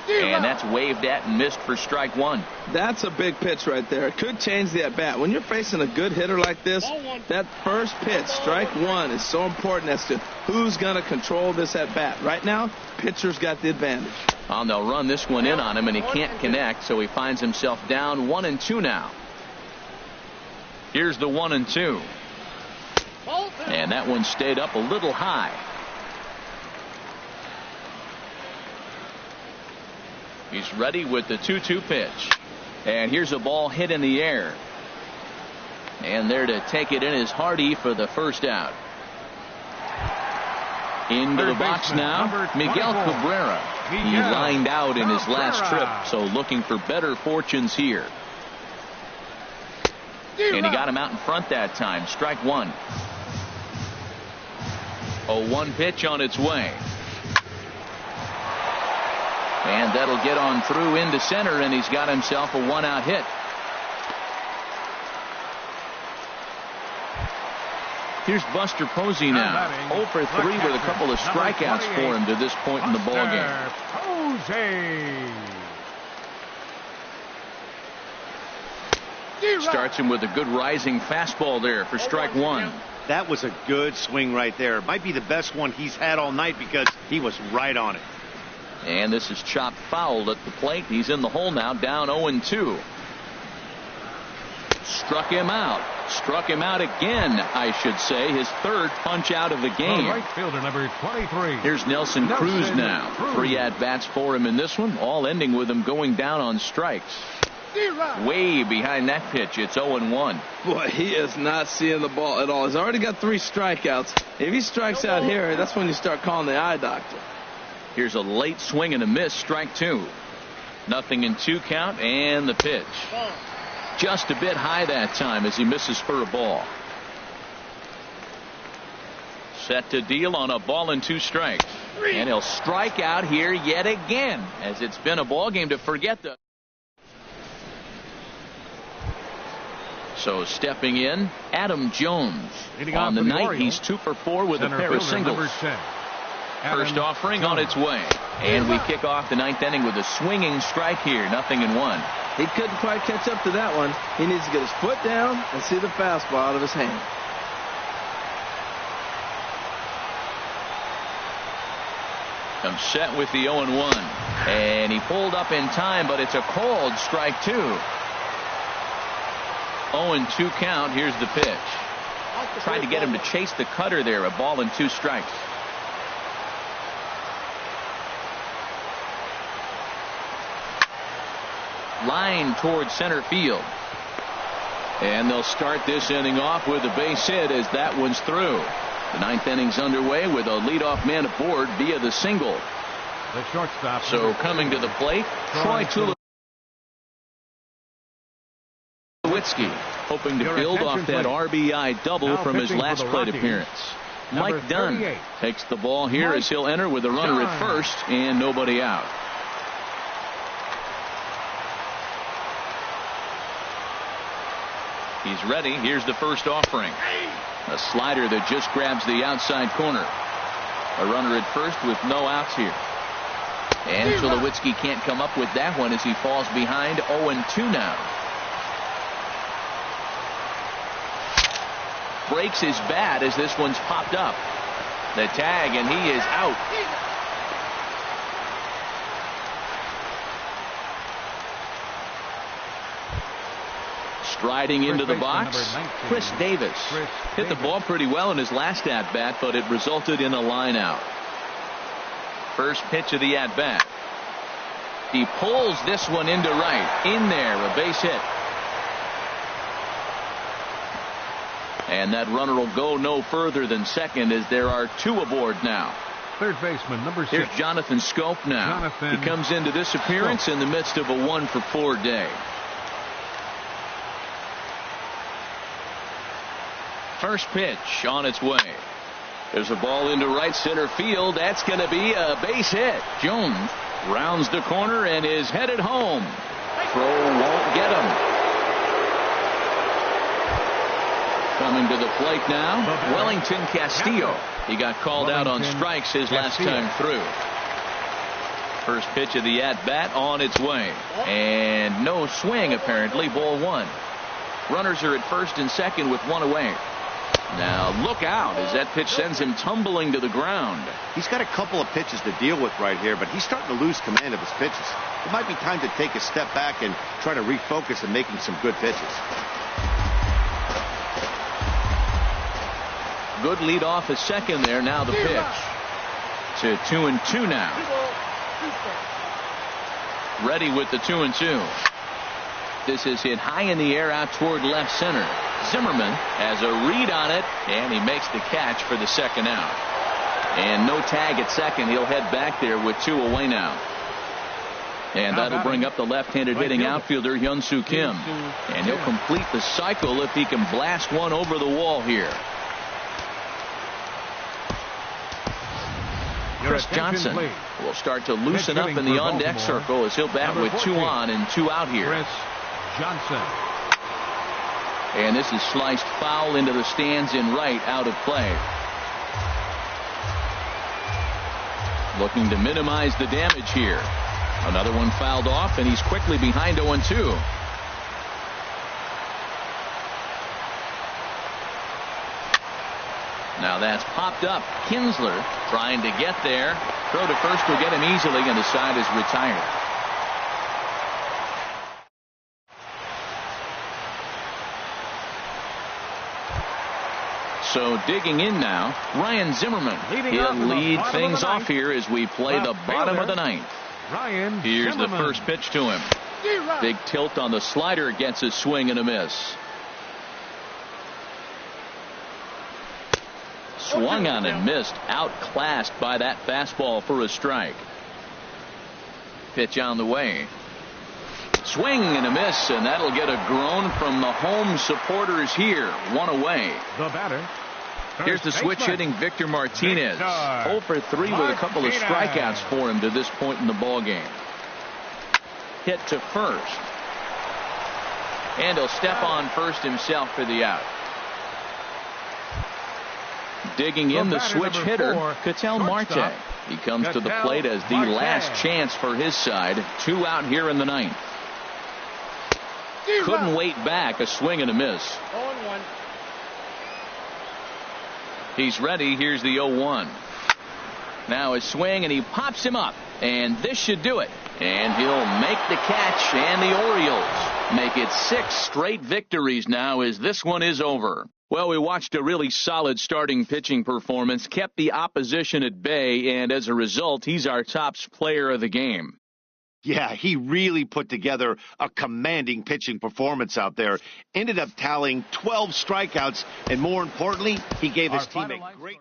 [SPEAKER 1] And that's waved at and missed for strike 1.
[SPEAKER 4] That's a big pitch right there. It could change the at-bat. When you're facing a good hitter like this, that first pitch, strike 1, is so important as to who's going to control this at-bat. Right now, pitcher's got the advantage.
[SPEAKER 1] And they'll run this one in on him, and he can't connect, so he finds himself down 1-2 now. Here's the 1-2. And that one stayed up a little high. He's ready with the 2-2 pitch. And here's a ball hit in the air. And there to take it in is Hardy for the first out. Into the box now, Miguel Cabrera. He lined out in his last trip, so looking for better fortunes here. And he got him out in front that time. Strike 1. A 1 pitch on its way. And that'll get on through into center, and he's got himself a 1-out hit. Here's Buster Posey now. 0 for 3 with a couple of strikeouts for him to this point in the ball game. Starts him with a good rising fastball there for strike 1.
[SPEAKER 3] That was a good swing right there. It might be the best one he's had all night because he was right on it.
[SPEAKER 1] And this is chopped foul at the plate. He's in the hole now, down 0-2. Struck him out. Struck him out again, I should say. His third punch out of the game.
[SPEAKER 2] Right fielder number 23.
[SPEAKER 1] Here's Nelson Cruz now. 3 at-bats for him in this one, all ending with him going down on strikes. Way behind that pitch. It's 0-1.
[SPEAKER 4] Boy, he is not seeing the ball at all. He's already got 3 strikeouts. If he strikes out here, that's when you start calling the eye doctor.
[SPEAKER 1] Here's a late swing and a miss. Strike 2. 0-2 count, and the pitch. Just a bit high that time as he misses for a ball. Set to deal on a ball and 2 strikes. And he'll strike out here yet again, as it's been a ball game to forget the. So stepping in, Adam Jones. On the night, he's 2 for 4 with a pair of singles. First offering on its way. And we kick off the 9th inning with a swinging strike here. 0-1.
[SPEAKER 4] He couldn't quite catch up to that one. He needs to get his foot down and see the fastball out of his hand.
[SPEAKER 1] Comes set with the 0-1. And he pulled up in time, but it's a called strike 2. 0-2 count. Here's the pitch. Tried to get him to chase the cutter there. A ball and 2 strikes. Line towards center field. And they'll start this inning off with a base hit as that one's through. The 9th inning's underway with a leadoff man aboard via the single.
[SPEAKER 2] The shortstop.
[SPEAKER 1] So coming to the plate, Troy Tulowitzki, hoping to build off that RBI double from his last plate appearance. Mike Dunn takes the ball here as he'll enter with a runner at first and nobody out. He's ready. Here's the first offering. A slider that just grabs the outside corner. A runner at first with no outs here. And Tulowitzki can't come up with that one as he falls behind. 0-2 now. Breaks his bat as this one's popped up. The tag, and he is out. Striding into the box, Chris Davis. Hit the ball pretty well in his last at-bat, but it resulted in a line out. First pitch of the at-bat. He pulls this one into right. In there, a base hit. And that runner will go no further than second as there are 2 aboard now.
[SPEAKER 2] Third baseman, number 6.
[SPEAKER 1] Here's Jonathan Scope now. He comes into this appearance in the midst of a 1-for-4 day. First pitch on its way. There's a ball into right center field. That's going to be a base hit. Jones rounds the corner and is headed home. Throw won't get him. Coming to the plate now, Wellington Castillo. He got called out on strikes his last time through. First pitch of the at-bat on its way. And no swing apparently. Ball 1. Runners are at first and second with 1 away. Now look out as that pitch sends him tumbling to the ground.
[SPEAKER 3] He's got a couple of pitches to deal with right here, but he's starting to lose command of his pitches. It might be time to take a step back and try to refocus on making some good pitches.
[SPEAKER 1] Good lead off a second there. Now the pitch to 2-2 now. Ready with the 2-2. This is hit high in the air out toward left center. Zimmerman has a read on it, and he makes the catch for the second out. And no tag at second. He'll head back there with 2 away now. And that'll bring up the left-handed hitting outfielder Hyun-Soo Kim. And he'll complete the cycle if he can blast one over the wall here. Chris Johnson will start to loosen up in the on-deck circle as he'll bat with 2 on and 2 out here.
[SPEAKER 2] Chris Johnson.
[SPEAKER 1] And this is sliced foul into the stands in right, out of play. Looking to minimize the damage here. Another one fouled off, and he's quickly behind 0-2. Now that's popped up. Kinsler trying to get there. Throw to first will get him easily, and the side is retired. So digging in now, Ryan Zimmerman. He'll lead things off here as we play the bottom of the ninth.
[SPEAKER 2] Ryan
[SPEAKER 1] Here's
[SPEAKER 2] Zimmerman.
[SPEAKER 1] the first pitch to him. Big tilt on the slider, gets a swing and a miss. Swung on and missed, outclassed by that fastball for a strike. Pitch on the way. Swing and a miss, and that'll get a groan from the home supporters here. One away.
[SPEAKER 2] The batter.
[SPEAKER 1] Here's the switch hitting Victor Martinez. 0 for 3 with a couple of strikeouts for him to this point in the ball game. Hit to first. And he'll step on first himself for the out. Digging in the switch hitter, Ketel Marte. He comes to the plate as the last chance for his side. 2 out here in the ninth. Couldn't wait back. A swing and a miss.
[SPEAKER 5] 0-1.
[SPEAKER 1] He's ready. Here's the 0-1. Now a swing, and he pops him up. And this should do it. And he'll make the catch, and the Orioles make it 6 straight victories now as this one is over. Well, we watched a really solid starting pitching performance, kept the opposition at bay, and as a result, he's our top player of the game.
[SPEAKER 3] Yeah, he really put together a commanding pitching performance out there. Ended up tallying 12 strikeouts, and more importantly, he gave his team a great...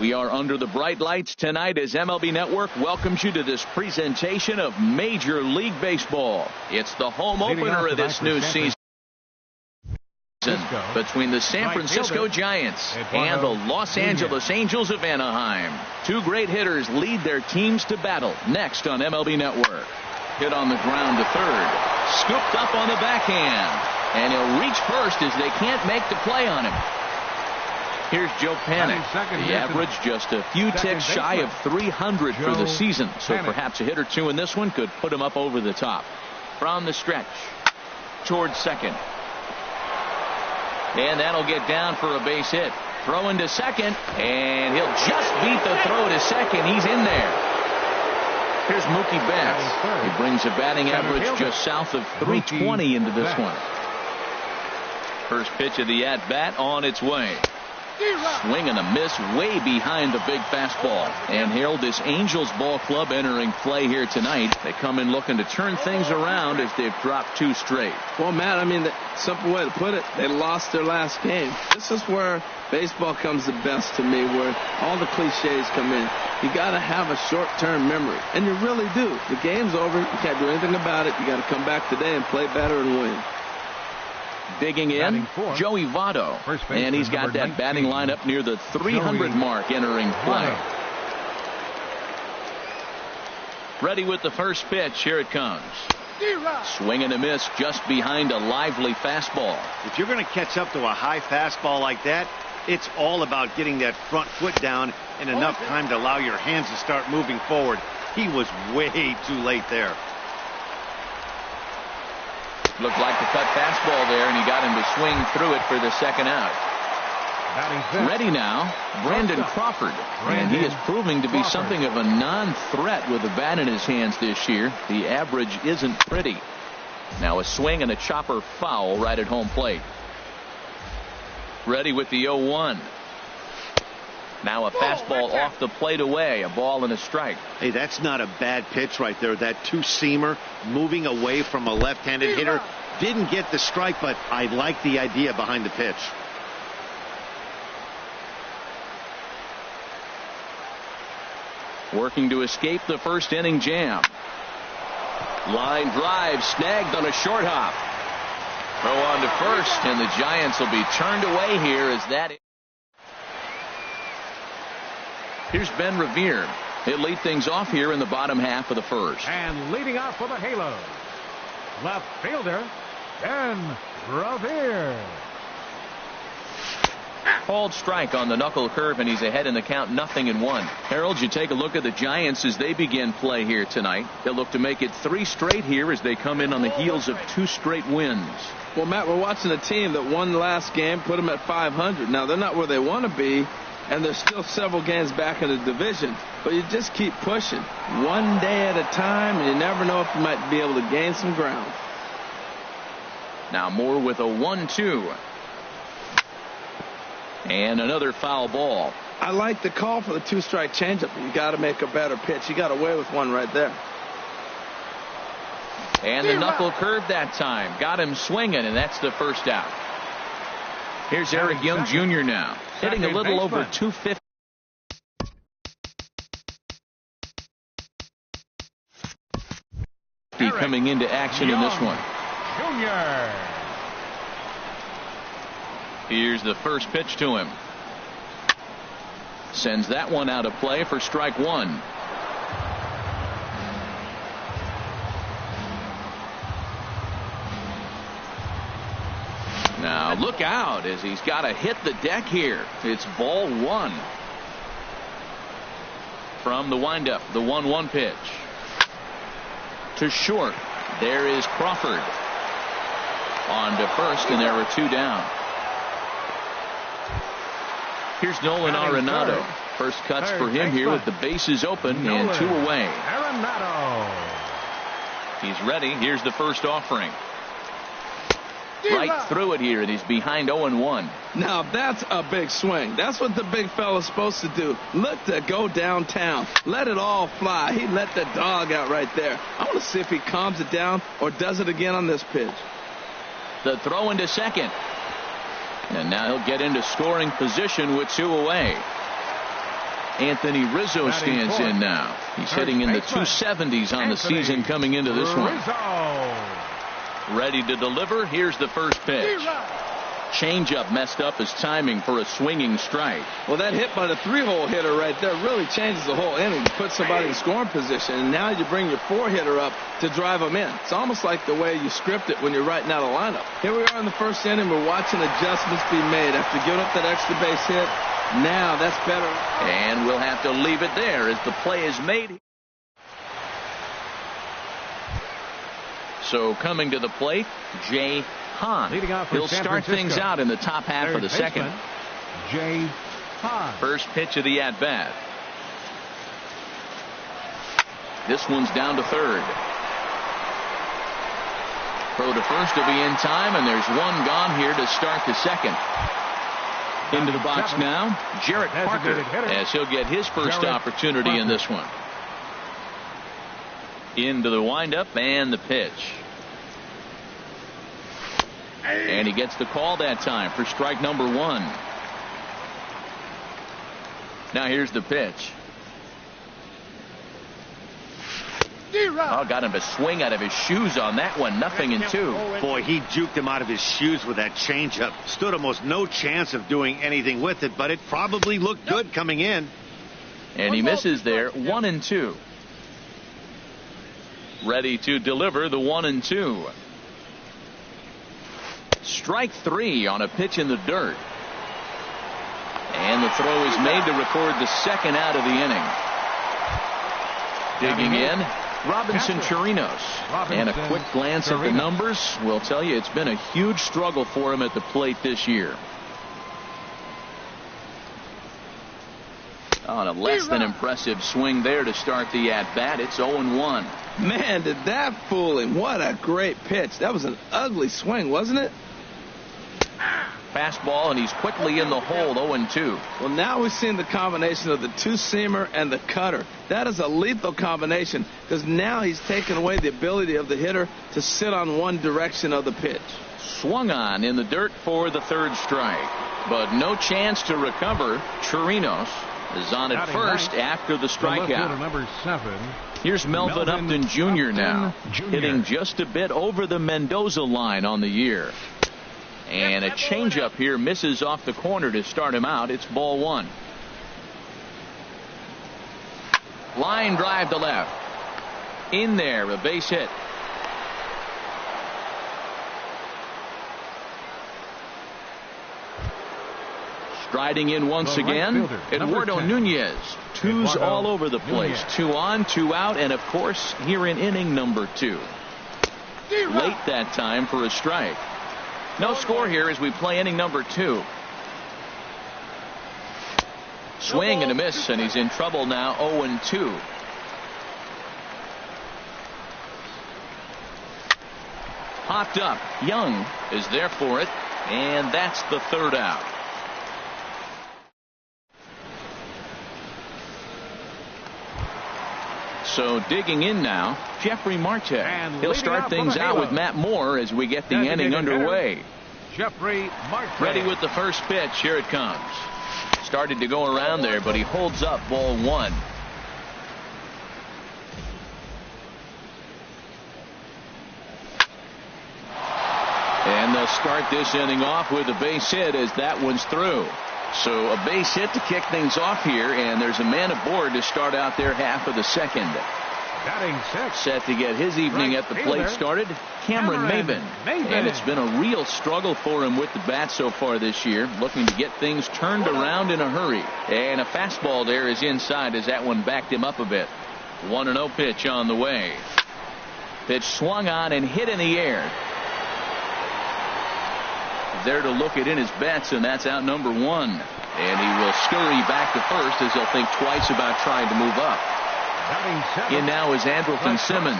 [SPEAKER 1] We are under the bright lights tonight as MLB Network welcomes you to this presentation of Major League Baseball. It's the home opener of this new season between the San Francisco Giants and the Los Angeles Angels of Anaheim. Two great hitters lead their teams to battle next on MLB Network. Hit on the ground to third. Scooped up on the backhand. And he'll reach first as they can't make the play on him. Here's Joe Panik. The average just a few ticks shy of 300 for the season. So perhaps a hit or two in this one could put him up over the top. From the stretch towards second. And that'll get down for a base hit. Throw into second. And he'll just beat the throw to second. He's in there. Here's Mookie Betts. He brings a batting average just south of 320 into this one. First pitch of the at-bat on its way. Swing and a miss way behind the big fastball. And Harold, this Angels ball club entering play here tonight. They come in looking to turn things around as they've dropped two straight.
[SPEAKER 4] Well, Matt, I mean, the simple way to put it, they lost their last game. This is where baseball comes the best to me, where all the cliches come in. You got to have a short-term memory, and you really do. The game's over. You can't do anything about it. You got to come back today and play better and win.
[SPEAKER 1] Digging in, Joey Votto, and he's got that batting lineup near the 300 mark entering play. Ready with the first pitch. Here it comes. Swing and a miss just behind a lively fastball.
[SPEAKER 3] If you're going to catch up to a high fastball like that, it's all about getting that front foot down in enough time to allow your hands to start moving forward. He was way too late there.
[SPEAKER 1] Looked like the cut fastball there, and he got him to swing through it for the second out. Ready now, Brandon Crawford. And he is proving to be something of a non-threat with a bat in his hands this year. The average isn't pretty. Now a swing and a chopper foul right at home plate. Ready with the 0-1. Now a fastball off the plate away. A ball and a strike.
[SPEAKER 3] Hey, that's not a bad pitch right there. That two-seamer moving away from a left-handed hitter. Didn't get the strike, but I like the idea behind the pitch.
[SPEAKER 1] Working to escape the first inning jam. Line drive snagged on a short hop. Throw on to first, and the Giants will be turned away here as that. Here's Ben Revere. He'll lead things off here in the bottom half of the first.
[SPEAKER 2] And leading off for the Halos, left fielder, Ben Revere.
[SPEAKER 1] Called strike on the knuckle curve, and he's ahead in the count, 0-1. Harold, you take a look at the Giants as they begin play here tonight. They'll look to make it 3 straight here as they come in on the heels of 2 straight wins.
[SPEAKER 4] Well, Matt, we're watching a team that won the last game, put them at 500. Now, they're not where they want to be, and there's still several games back in the division. But you just keep pushing one day at a time, and you never know if you might be able to gain some ground.
[SPEAKER 1] Now Moore with a 1-2. And another foul ball.
[SPEAKER 4] I like the call for the 2-strike changeup. You got to make a better pitch. He got away with one right there.
[SPEAKER 1] And the knuckle curve that time. Got him swinging, and that's the first out. Here's Eric Young Jr. now. Hitting a little over 250. Coming into action in this one.
[SPEAKER 2] Junior.
[SPEAKER 1] Here's the first pitch to him. Sends that one out of play for strike one. Now look out as he's got to hit the deck here. It's ball one. From the windup, the 1-1 pitch. To short. There is Crawford. On to first, and there are 2 down. Here's Nolan Arenado. First cuts for him here with the bases open and 2 away.
[SPEAKER 2] Arenado.
[SPEAKER 1] He's ready. Here's the first offering. Right through it here, and he's behind 0-1.
[SPEAKER 4] Now that's a big swing. That's what the big fella's supposed to do. Look to go downtown. Let it all fly. He let the dog out right there. I want to see if he calms it down or does it again on this pitch.
[SPEAKER 1] The throw into second. And now he'll get into scoring position with 2 away. Anthony Rizzo stands in now. He's hitting in the 270s on the season coming into this one. Ready to deliver. Here's the first pitch. Changeup messed up his timing for a swinging strike.
[SPEAKER 4] Well, that hit by the 3-hole hitter right there really changes the whole inning. You put somebody in scoring position, and now you bring your 4-hitter up to drive them in. It's almost like the way you script it when you're writing out a lineup. Here we are in the first inning. We're watching adjustments be made after giving up that extra base hit. Now that's better.
[SPEAKER 1] And we'll have to leave it there as the play is made. So coming to the plate, Jay Hahn. He'll start things out in the top half of the second.
[SPEAKER 2] Jay Hahn.
[SPEAKER 1] First pitch of the at-bat. This one's down to third. Throw to first will be in time, and there's one gone here to start the second. Into the box now, Jarrett Parker, as he'll get his first opportunity in this one. Into the windup and the pitch. And he gets the call that time for strike number one. Now here's the pitch. Oh, got him to swing out of his shoes on that one. 0-2.
[SPEAKER 3] Boy, he juked him out of his shoes with that changeup. Stood almost no chance of doing anything with it, but it probably looked good coming in.
[SPEAKER 1] And he misses there. 1-2. Ready to deliver the 1-2. Strike three on a pitch in the dirt. And the throw is made to record the second out of the inning. Digging in, Robinson Chirinos. And a quick glance at the numbers will tell you it's been a huge struggle for him at the plate this year. On a less than impressive swing there to start the at-bat. It's 0-1.
[SPEAKER 4] Man, did that fool him. What a great pitch. That was an ugly swing, wasn't it?
[SPEAKER 1] Fastball, and he's quickly in the hole. 0-2.
[SPEAKER 4] Well, now we've seen the combination of the two-seamer and the cutter. That is a lethal combination because now he's taken away the ability of the hitter to sit on one direction of the pitch.
[SPEAKER 1] Swung on in the dirt for the third strike, but no chance to recover. Chirinos is on at first after the strikeout.
[SPEAKER 2] Number 7.
[SPEAKER 1] Here's Melvin Upton Jr. now, hitting just a bit over the Mendoza line on the year. And a changeup here misses off the corner to start him out. It's ball one. Line drive to left. In there, a base hit. Striding in once again, Eduardo Nunez. Twos all over the place. 2 on, 2 out, and of course here in inning number 2. Late that time for a strike. No score here as we play inning number 2. Swing and a miss, and he's in trouble now. 0-2. Popped up. Young is there for it, and that's the third out. So digging in now, Jeffrey Marte. He'll start things out with Matt Moore as we get the inning underway.
[SPEAKER 2] Jeffrey Marte.
[SPEAKER 1] Ready with the first pitch. Here it comes. Started to go around there, but he holds up. Ball one. And they'll start this inning off with a base hit as that one's through. So a base hit to kick things off here, and there's a man aboard to start out their half of the second.
[SPEAKER 2] Batting six.
[SPEAKER 1] Set to get his evening at the plate started, Cameron Maybin. And it's been a real struggle for him with the bat so far this year, looking to get things turned around in a hurry. And a fastball there is inside as that one backed him up a bit. 1-0 pitch on the way. Pitch swung on and hit in the air. There to look it in his bets, and that's out number 1. And he will scurry back to first as he'll think twice about trying to move up. In now is Andrelton Simmons.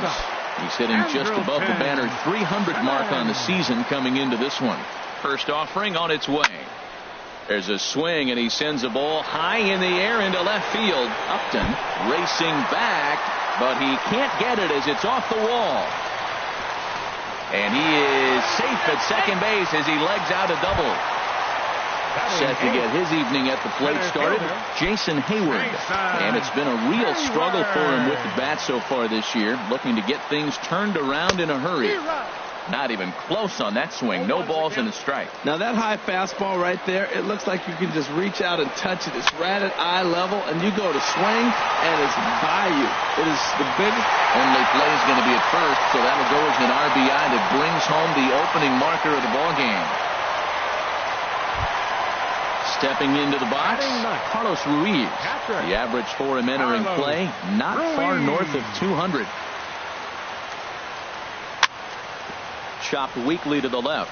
[SPEAKER 1] He's hitting just above the banner 300 mark on the season coming into this one. First offering on its way. There's a swing, and he sends a ball high in the air into left field. Upton racing back, but he can't get it as it's off the wall. And he is safe at second base as he legs out a double. Set to get his evening at the plate started, Jason Hayward. And it's been a real struggle for him with the bat so far this year, looking to get things turned around in a hurry. Not even close on that swing. No balls and a strike.
[SPEAKER 4] Now that high fastball right there, it looks like you can just reach out and touch it. It's right at eye level, and you go to swing, and it's by you. It is the biggest.
[SPEAKER 1] Only play is going to be at first, so that'll go as an RBI that brings home the opening marker of the ball game. Stepping into the box, Carlos Ruiz. The average for him entering play, not far north of 200. Chopped weakly to the left.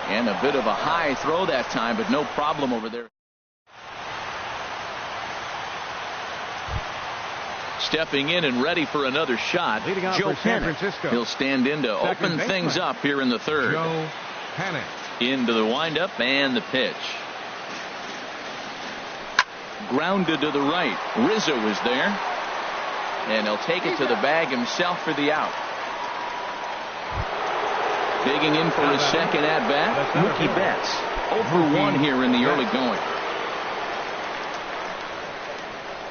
[SPEAKER 1] And a bit of a high throw that time, but no problem over there. Stepping in and ready for another shot, Joe Panic. He'll stand in to open things up here in the third.
[SPEAKER 2] Joe Panic.
[SPEAKER 1] Into the windup and the pitch. Grounded to the right. Rizzo is there. And he'll take it to the bag himself for the out. Digging in for his second at-bat, Mookie Betts. 0 for 1 here in the early going.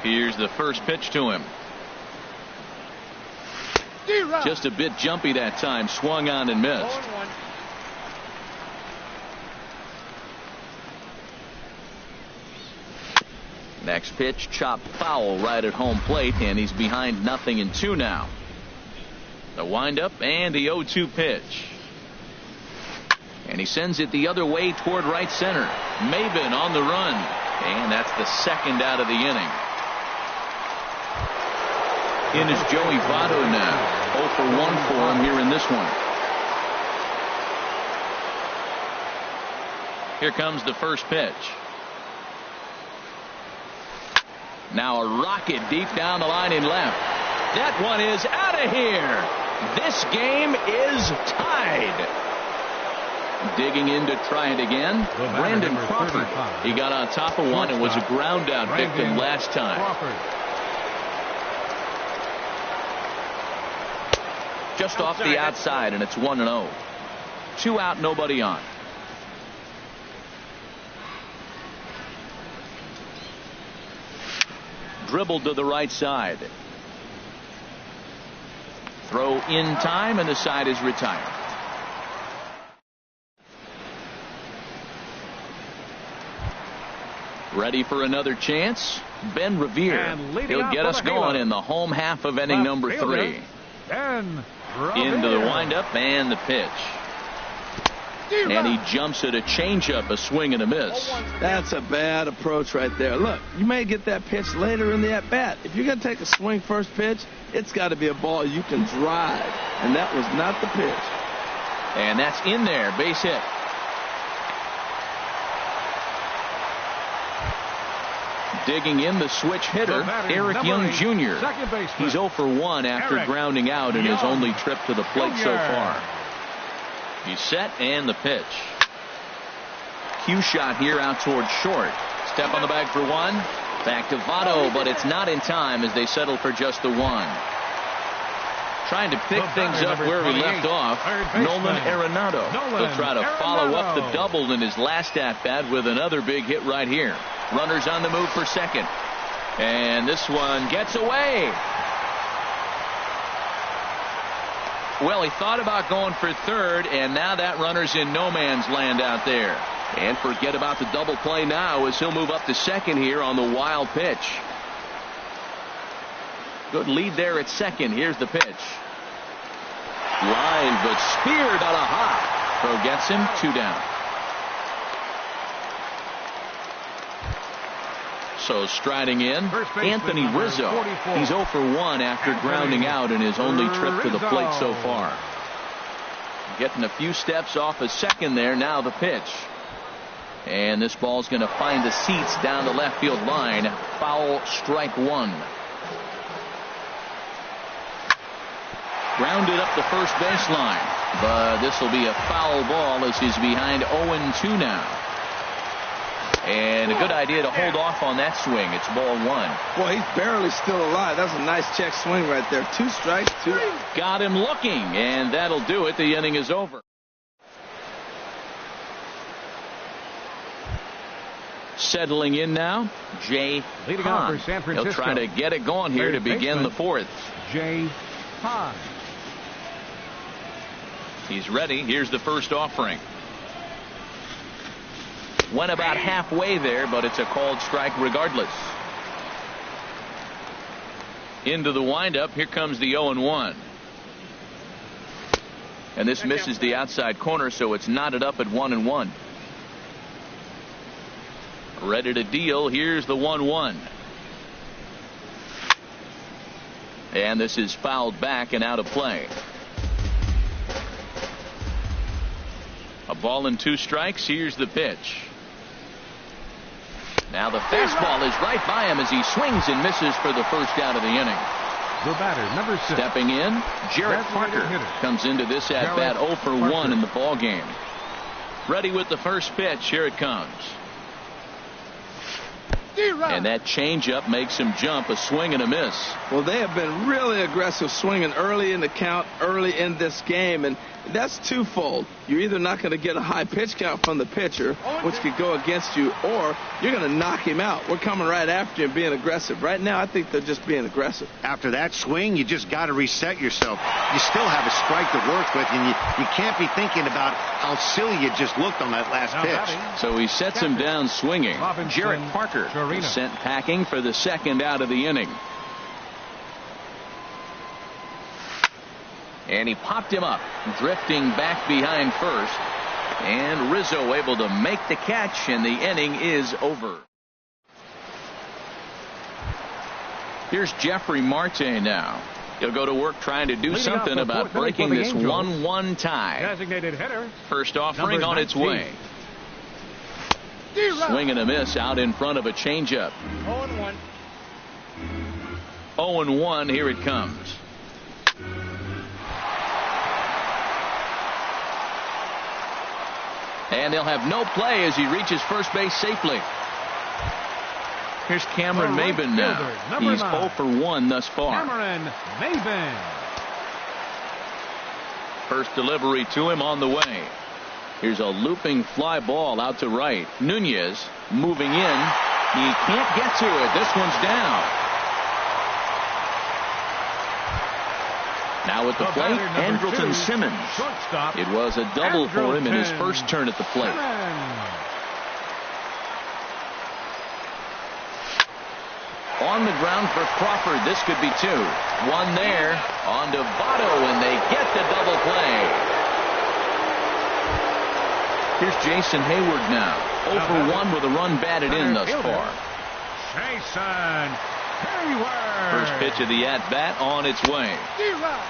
[SPEAKER 1] Here's the first pitch to him. Just a bit jumpy that time. Swung on and missed. Next pitch, chopped foul right at home plate, and he's behind 0-2 now. The windup and the 0-2 pitch. And he sends it the other way toward right center. Maben on the run. And that's the second out of the inning. In is Joey Votto now. 0 for 1 for him here in this one. Here comes the first pitch. Now a rocket deep down the line in left. That one is out of here. This game is tied. Digging in to try it again, Brandon Crawford. He got on top of one and was a ground out victim last time. Just off the outside, and it's 1-0. 2 out, nobody on. Dribbled to the right side. Throw in time, and the side is retired. Ready for another chance? Ben Revere. He'll get us going in the home half of inning number 3. Into the windup and the pitch. And he jumps at a changeup, a swing and a miss.
[SPEAKER 4] That's a bad approach right there. Look, you may get that pitch later in the at-bat. If you're going to take a swing first pitch, it's got to be a ball you can drive. And that was not the pitch.
[SPEAKER 1] And that's in there, base hit. Digging in, the switch hitter, Eric Young Jr. He's 0 for 1 after grounding out in his only trip to the plate so far. He's set and the pitch. Cue shot here out towards short. Step on the bag for 1. Back to Votto, but it's not in time as they settle for just the 1. Trying to pick things up where we left off. Nolan Arenado. He'll try to follow up the double in his last at-bat with another big hit right here. Runners on the move for second. And this one gets away. Well, he thought about going for third, and now that runner's in no man's land out there. And forget about the double play now as he'll move up to second here on the wild pitch. Good lead there at second. Here's the pitch. Line, but speared on a hop. Throw gets him, 2 down. So striding in, Anthony Rizzo. He's 0 for 1 after grounding out in his only trip to the plate so far. Getting a few steps off a second there. Now the pitch. And this ball's going to find the seats down the left field line. Foul, strike 1. Grounded up the first baseline. But this will be a foul ball as he's behind 0-2 now. And a good idea to hold off on that swing. It's ball 1.
[SPEAKER 4] Boy, he's barely still alive. That's a nice check swing right there. 2 strikes, 2.
[SPEAKER 1] Got him looking, and that'll do it. The inning is over. Settling in now, Jay
[SPEAKER 2] Leading off
[SPEAKER 1] Hahn.
[SPEAKER 2] for San
[SPEAKER 1] He'll
[SPEAKER 2] Francisco.
[SPEAKER 1] try to get it going here to
[SPEAKER 2] Third
[SPEAKER 1] begin
[SPEAKER 2] baseman,
[SPEAKER 1] the fourth.
[SPEAKER 2] Jay Hahn.
[SPEAKER 1] He's ready. Here's the first offering. Went about halfway there, but it's a called strike regardless. Into the windup. Here comes the 0-1. And this misses the outside corner, so it's knotted up at 1-1. Ready to deal. Here's the 1-1. And this is fouled back and out of play. A ball and 2 strikes. Here's the pitch. Now the fastball is right by him as he swings and misses for the first out of the inning.
[SPEAKER 2] The batter, number 6.
[SPEAKER 1] Stepping in, Jarrett
[SPEAKER 2] Designated
[SPEAKER 1] Parker
[SPEAKER 2] hitter.
[SPEAKER 1] comes into this at bat 0 for 1 in the ball game. Ready with the first pitch. Here it comes. And that changeup makes him jump. A swing and a miss.
[SPEAKER 4] Well, they have been really aggressive swinging early in the count, early in this game, and that's twofold. You're either not going to get a high pitch count from the pitcher, which could go against you, or you're going to knock him out. We're coming right after him being aggressive. Right now, I think they're just being aggressive.
[SPEAKER 3] After that swing, you just got to reset yourself. You still have a strike to work with, and you can't be thinking about how silly you just looked on that last pitch.
[SPEAKER 1] So he sets him down swinging.
[SPEAKER 2] Robinson,
[SPEAKER 1] Jarrett Parker is sent packing for the second out of the inning. And he popped him up, drifting back behind first. And Rizzo able to make the catch, and the inning is over. Here's Jeffrey Marte now. He'll go to work trying to do something about breaking this 1-1 tie.
[SPEAKER 2] Designated hitter.
[SPEAKER 1] First offering on its way. Swing and a miss out in front of a changeup.
[SPEAKER 5] 0-1.
[SPEAKER 1] 0-1. Here it comes. And they'll have no play as he reaches first base safely. Here's Cameron Maben now. He's 0 for 1 thus far.
[SPEAKER 2] Cameron Maben.
[SPEAKER 1] First delivery to him on the way. Here's a looping fly ball out to right. Nunez moving in. He can't get to it. This one's down. Now at the plate, Andrelton Simmons.
[SPEAKER 2] Shortstop.
[SPEAKER 1] It was a double for him in his first turn at the plate. On the ground for Crawford. This could be 2. One there on to Votto, and they get the double play. Here's Jason Hayward now. 0 for 1 with a run batted in thus far.
[SPEAKER 2] Jason Hayward.
[SPEAKER 1] First pitch of the at-bat on its way.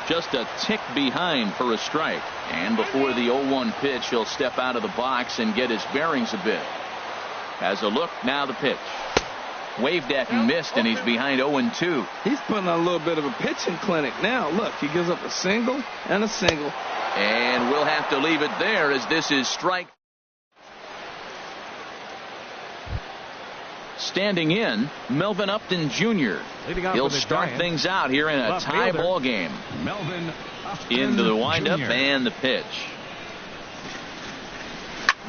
[SPEAKER 1] Just a tick behind for a strike. And before the 0-1 pitch, he'll step out of the box and get his bearings a bit. Has a look, now the pitch. Waved at and missed, and he's behind 0-2.
[SPEAKER 4] He's putting on a little bit of a pitching clinic now. Look, he gives up a single and a single.
[SPEAKER 1] And we'll have to leave it there as this is strike. Standing in, Melvin Upton Jr. He'll start things out here in a tie ball game.
[SPEAKER 2] Melvin Upton
[SPEAKER 1] Into the windup
[SPEAKER 2] Jr.
[SPEAKER 1] and the pitch.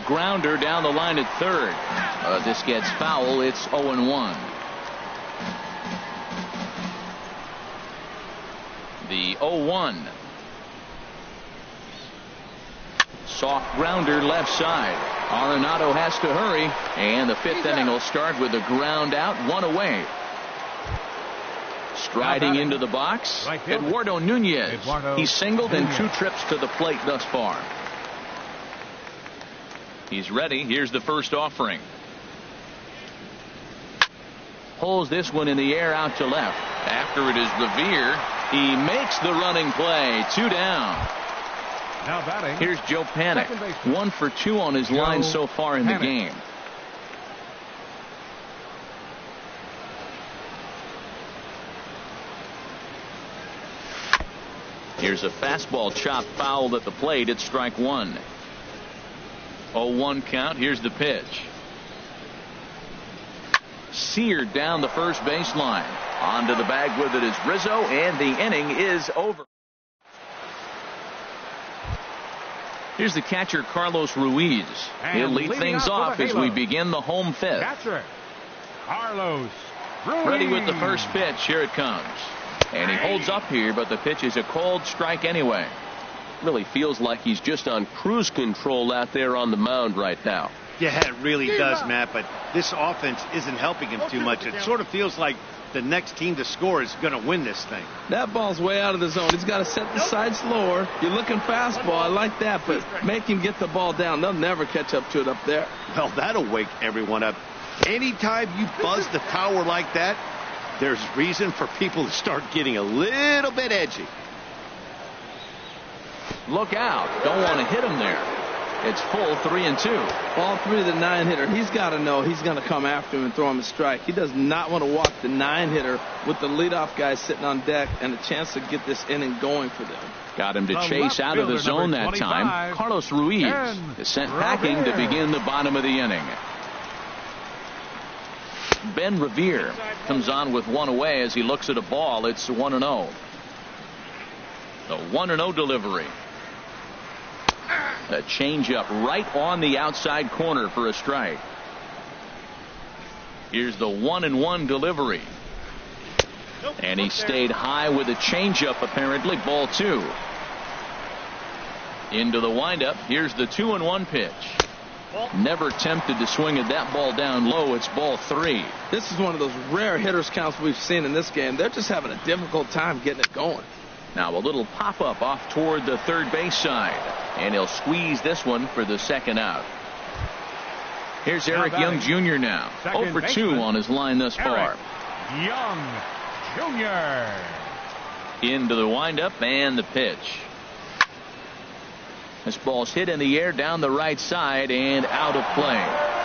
[SPEAKER 1] Grounder down the line at third. This gets foul. It's 0-1. The 0-1. Soft grounder left side. Arenado has to hurry, and the 5th inning will start with a ground out, 1 away. Striding into the box, Eduardo Nunez. He's singled in 2 trips to the plate thus far. He's ready. Here's the first offering. Pulls this one in the air out to left. After it is Revere. He makes the running play. 2 down.
[SPEAKER 2] Now batting.
[SPEAKER 1] Here's Joe Panik. 1 for 2 on his line so far in the game. Here's a fastball chopped fouled at the plate. It's strike 1. 0-1 count. Here's the pitch. Seared down the first baseline. Onto the bag with it is Rizzo, and the inning is over. Here's the catcher, Carlos Ruiz. He'll lead things off as we begin the home fifth.
[SPEAKER 2] Catcher, Carlos Ruiz.
[SPEAKER 1] Ready with the first pitch. Here it comes. And he holds up here, but the pitch is a called strike anyway.
[SPEAKER 5] Really feels like he's just on cruise control out there on the mound right now.
[SPEAKER 3] Yeah, it really does, Matt, but this offense isn't helping him too much. It sort of feels like the next team to score is going to win this thing.
[SPEAKER 4] That ball's way out of the zone. He's got to set the sides lower. You're looking fastball. I like that, but make him get the ball down. They'll never catch up to it up there.
[SPEAKER 3] Well, that'll wake everyone up. Anytime you buzz the tower like that, there's reason for people to start getting a little bit edgy.
[SPEAKER 1] Look out. Don't want to hit him there. It's full 3-2.
[SPEAKER 4] Ball 3 to the 9-hitter. He's got to know he's going to come after him and throw him a strike. He does not want to walk the 9-hitter with the leadoff guy sitting on deck and a chance to get this inning going for them.
[SPEAKER 1] Got him to chase out of the zone that time. Carlos Ruiz is sent packing to begin the bottom of the inning. Ben Revere comes on with one away as he looks at a ball. It's 1-0. The 1-0 delivery. A changeup right on the outside corner for a strike. Here's the 1-1 delivery. And he stayed high with a changeup, apparently. Ball 2. Into the windup. Here's the 2-1 pitch. Never tempted to swing at that ball down low. It's ball 3.
[SPEAKER 4] This is one of those rare hitters counts we've seen in this game. They're just having a difficult time getting it going.
[SPEAKER 1] Now a little pop-up off toward the third base side. And he'll squeeze this one for the second out. Here's Eric Young Jr. now. 0 for 2 on his line thus far.
[SPEAKER 2] Young Jr.
[SPEAKER 1] Into the windup and the pitch. This ball's hit in the air down the right side and out of play.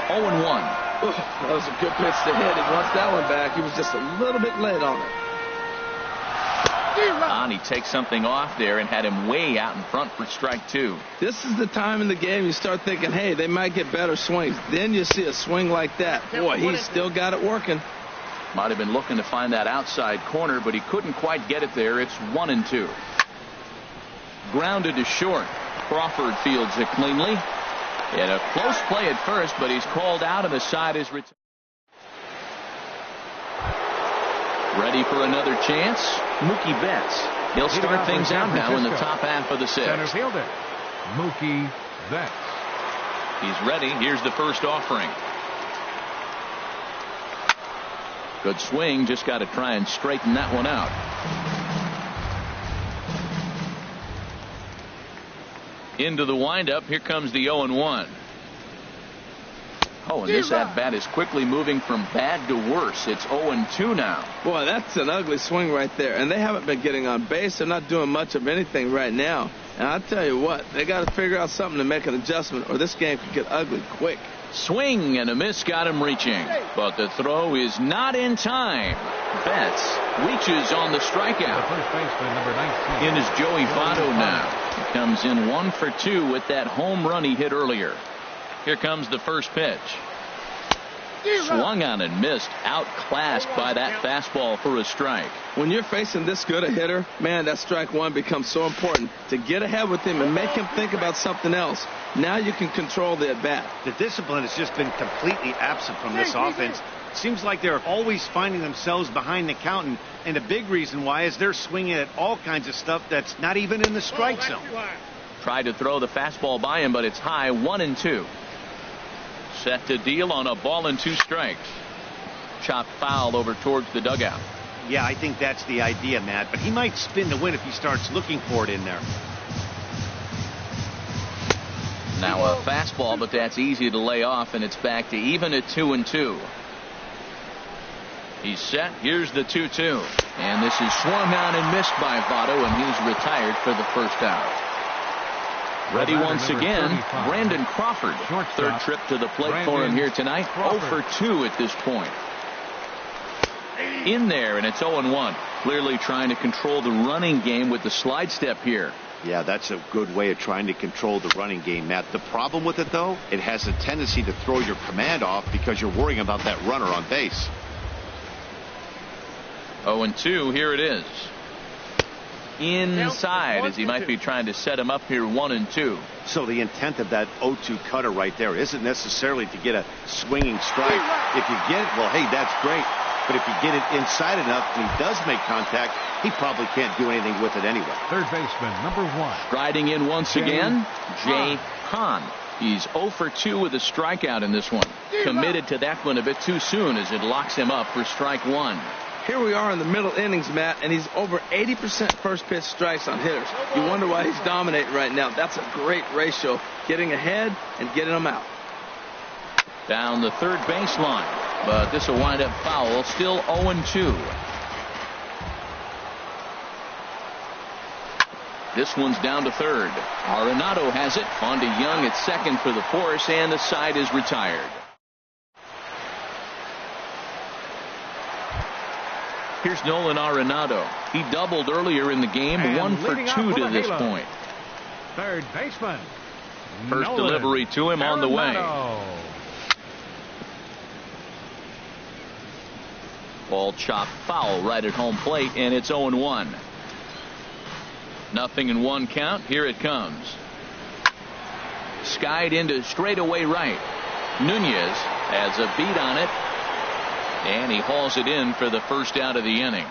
[SPEAKER 1] 0-1.
[SPEAKER 4] That was a good pitch to hit. He wants that one back. He was just a little bit late on it.
[SPEAKER 1] He takes something off there and had him way out in front for strike 2.
[SPEAKER 4] This is the time in the game you start thinking, hey, they might get better swings. Then you see a swing like that. Boy, he's still got it working.
[SPEAKER 1] Might have been looking to find that outside corner, but he couldn't quite get it there. It's 1-2. Grounded to short. Crawford fields it cleanly. And a close play at first, but he's called out and the side is returned. Ready for another chance. Mookie Betts. He'll start things out now in the top half of the 6th.
[SPEAKER 2] Center fielder, Mookie Betts.
[SPEAKER 1] He's ready. Here's the first offering. Good swing. Just got to try and straighten that one out. Into the windup. Here comes the 0-1. Oh, and this at-bat is quickly moving from bad to worse. It's 0-2 now.
[SPEAKER 4] Boy, that's an ugly swing right there. And they haven't been getting on base. They're not doing much of anything right now. And I'll tell you what, they got to figure out something to make an adjustment, or this game could get ugly quick.
[SPEAKER 1] Swing and a miss got him reaching. But the throw is not in time. Betts reaches on the strikeout.
[SPEAKER 2] The first baseman, number 19.
[SPEAKER 1] In is Joey Votto now. He comes in 1 for 2 with that home run he hit earlier. Here comes the first pitch. Swung on and missed. Outclassed by that fastball for a strike.
[SPEAKER 4] When you're facing this good a hitter, man, that strike one becomes so important to get ahead with him and make him think about something else. Now you can control the at-bat.
[SPEAKER 3] The discipline has just been completely absent from this offense. It seems like they're always finding themselves behind the count, and a big reason why is they're swinging at all kinds of stuff that's not even in the strike zone.
[SPEAKER 1] Tried to throw the fastball by him, but it's high. 1-2. Set to deal on a ball and 2 strikes. Chopped foul over towards the dugout.
[SPEAKER 3] Yeah, I think that's the idea, Matt. But he might spin to win if he starts looking for it in there.
[SPEAKER 1] Now a fastball, but that's easy to lay off, and it's back to even at 2-2. He's set. Here's the 2-2. And this is swung on and missed by Votto, and he's retired for the first out. Ready once again, Brandon Crawford. Third trip to the plate for him here tonight. 0 for 2 at this point. In there, and it's 0-1. Clearly trying to control the running game with the slide step here.
[SPEAKER 3] Yeah, that's a good way of trying to control the running game, Matt. The problem with it, though, it has a tendency to throw your command off because you're worrying about that runner on base.
[SPEAKER 1] 0-2, here it is. inside as he might be trying to set him up here 1-2.
[SPEAKER 3] So the intent of that 0-2 cutter right there isn't necessarily to get a swinging strike. If you get it, well, hey, that's great. But if you get it inside enough and he does make contact, he probably can't do anything with it anyway.
[SPEAKER 2] Third baseman, number 1.
[SPEAKER 1] Striding in once again, Jay Hahn. He's 0 for 2 with a strikeout in this one. Committed to that one a bit too soon as it locks him up for strike 1.
[SPEAKER 4] Here we are in the middle innings, Matt, and he's over 80% first pitch strikes on hitters. You wonder why he's dominating right now. That's a great ratio, getting ahead and getting them out.
[SPEAKER 1] Down the third baseline, but this will wind up foul, still 0-2. This one's down to third. Arenado has it. On to Young at second for the force, and the side is retired. Here's Nolan Arenado. He doubled earlier in the game,
[SPEAKER 2] And
[SPEAKER 1] 1 for 2 to this point.
[SPEAKER 2] Third baseman.
[SPEAKER 1] First delivery to him on the way. Ball chopped foul right at home plate, and it's 0-1. 0-1 count. Here it comes. Skied into straightaway right. Nunez has a beat on it, and he hauls it in for the first out of the inning.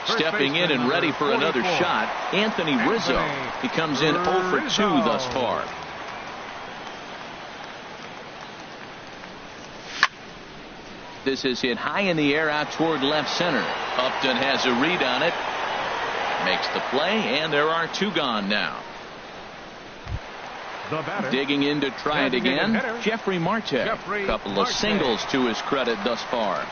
[SPEAKER 1] Stepping in and ready for another shot, Anthony Rizzo. He comes in 0 for 2 thus far. This is hit high in the air out toward left center. Upton has a read on it. Makes the play, and there are 2 gone now. Digging in to try it again, Jeffrey Marte. Couple of singles to his credit thus far.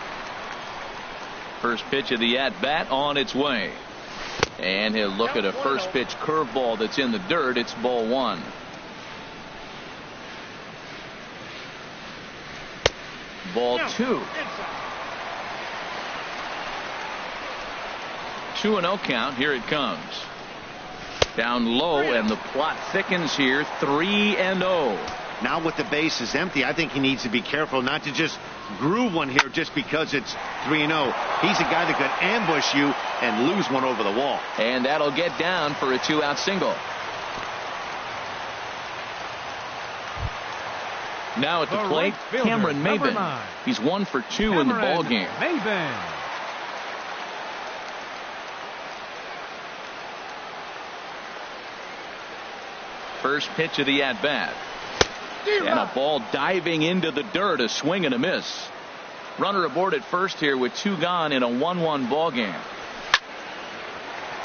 [SPEAKER 1] First pitch of the at-bat on its way. And he'll look at a first pitch curveball that's in the dirt. It's ball 1. Ball 2. 2-0 count. Here it comes. Down low, and the plot thickens here. 3-0.
[SPEAKER 3] Now with the bases empty, I think he needs to be careful not to just groove one here just because it's 3-0. He's a guy that could ambush you and lose one over the wall.
[SPEAKER 1] And that'll get down for a 2-out single. Now at the plate, Cameron Maybin. He's 1 for 2 in the ball game. First pitch of the at-bat. And a ball diving into the dirt, a swing and a miss. Runner aboard at first here with 2 gone in a 1-1 ball game.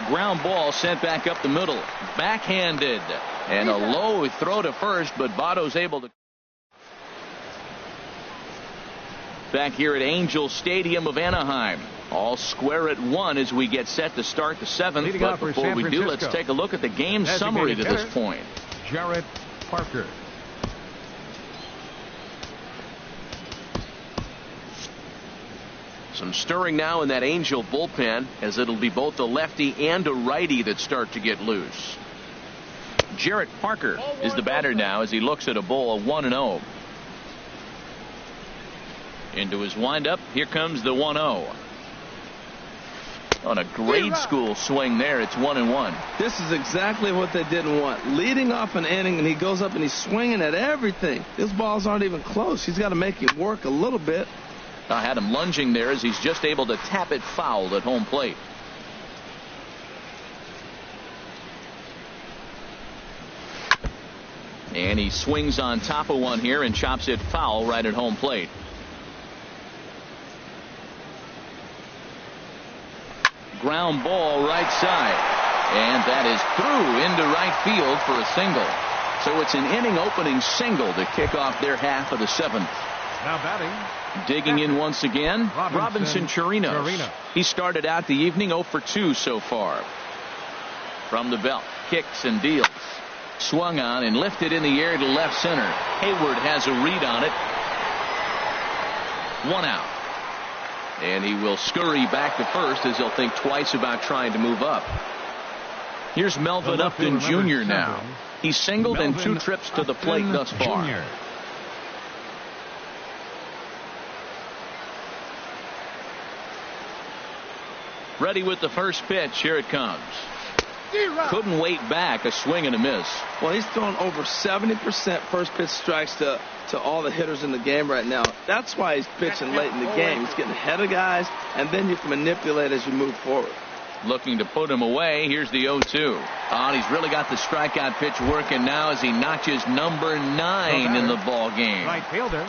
[SPEAKER 1] Ground ball sent back up the middle. Backhanded. And a low throw to first, but Votto's able to. Back here at Angel Stadium of Anaheim. All square at 1 as we get set to start the 7th. But before we do, let's take a look at the game summary to this point.
[SPEAKER 2] Jarrett Parker.
[SPEAKER 5] Some stirring now in that Angel bullpen, as it'll be both a lefty and a righty that start to get loose.
[SPEAKER 1] Jarrett Parker is the batter now as he looks at a bowl of 1-0. Into his windup, here comes the 1-0. On a grade school swing there, it's 1-1.
[SPEAKER 4] This is exactly what they didn't want. Leading off an inning, and he goes up and he's swinging at everything. His balls aren't even close. He's got to make him work a little bit.
[SPEAKER 1] I had him lunging there as he's just able to tap it foul at home plate. And he swings on top of one here and chops it foul right at home plate. Ground ball right side. And that is through into right field for a single. So it's an inning opening single to kick off their half of the 7th.
[SPEAKER 2] Now batting.
[SPEAKER 1] Digging in once again, Robinson Chirinos. He started out the evening 0 for 2 so far. From the belt, kicks and deals. Swung on and lifted in the air to left center. Hayward has a read on it. 1 out. And he will scurry back to first as he'll think twice about trying to move up. Here's Melvin Upton Jr. now. He's singled in 2 trips to the plate thus far.
[SPEAKER 2] Jr.
[SPEAKER 1] Ready with the first pitch. Here it comes. Couldn't wait back. A swing and a miss.
[SPEAKER 4] Well, he's thrown over 70% first pitch strikes to all the hitters in the game right now. That's why he's pitching late in the game. He's getting ahead of guys, and then you can manipulate as you move forward.
[SPEAKER 1] Looking to put him away. Here's the 0-2. And he's really got the strikeout pitch working now as he notches number 9 in the ball game.
[SPEAKER 2] Right fielder.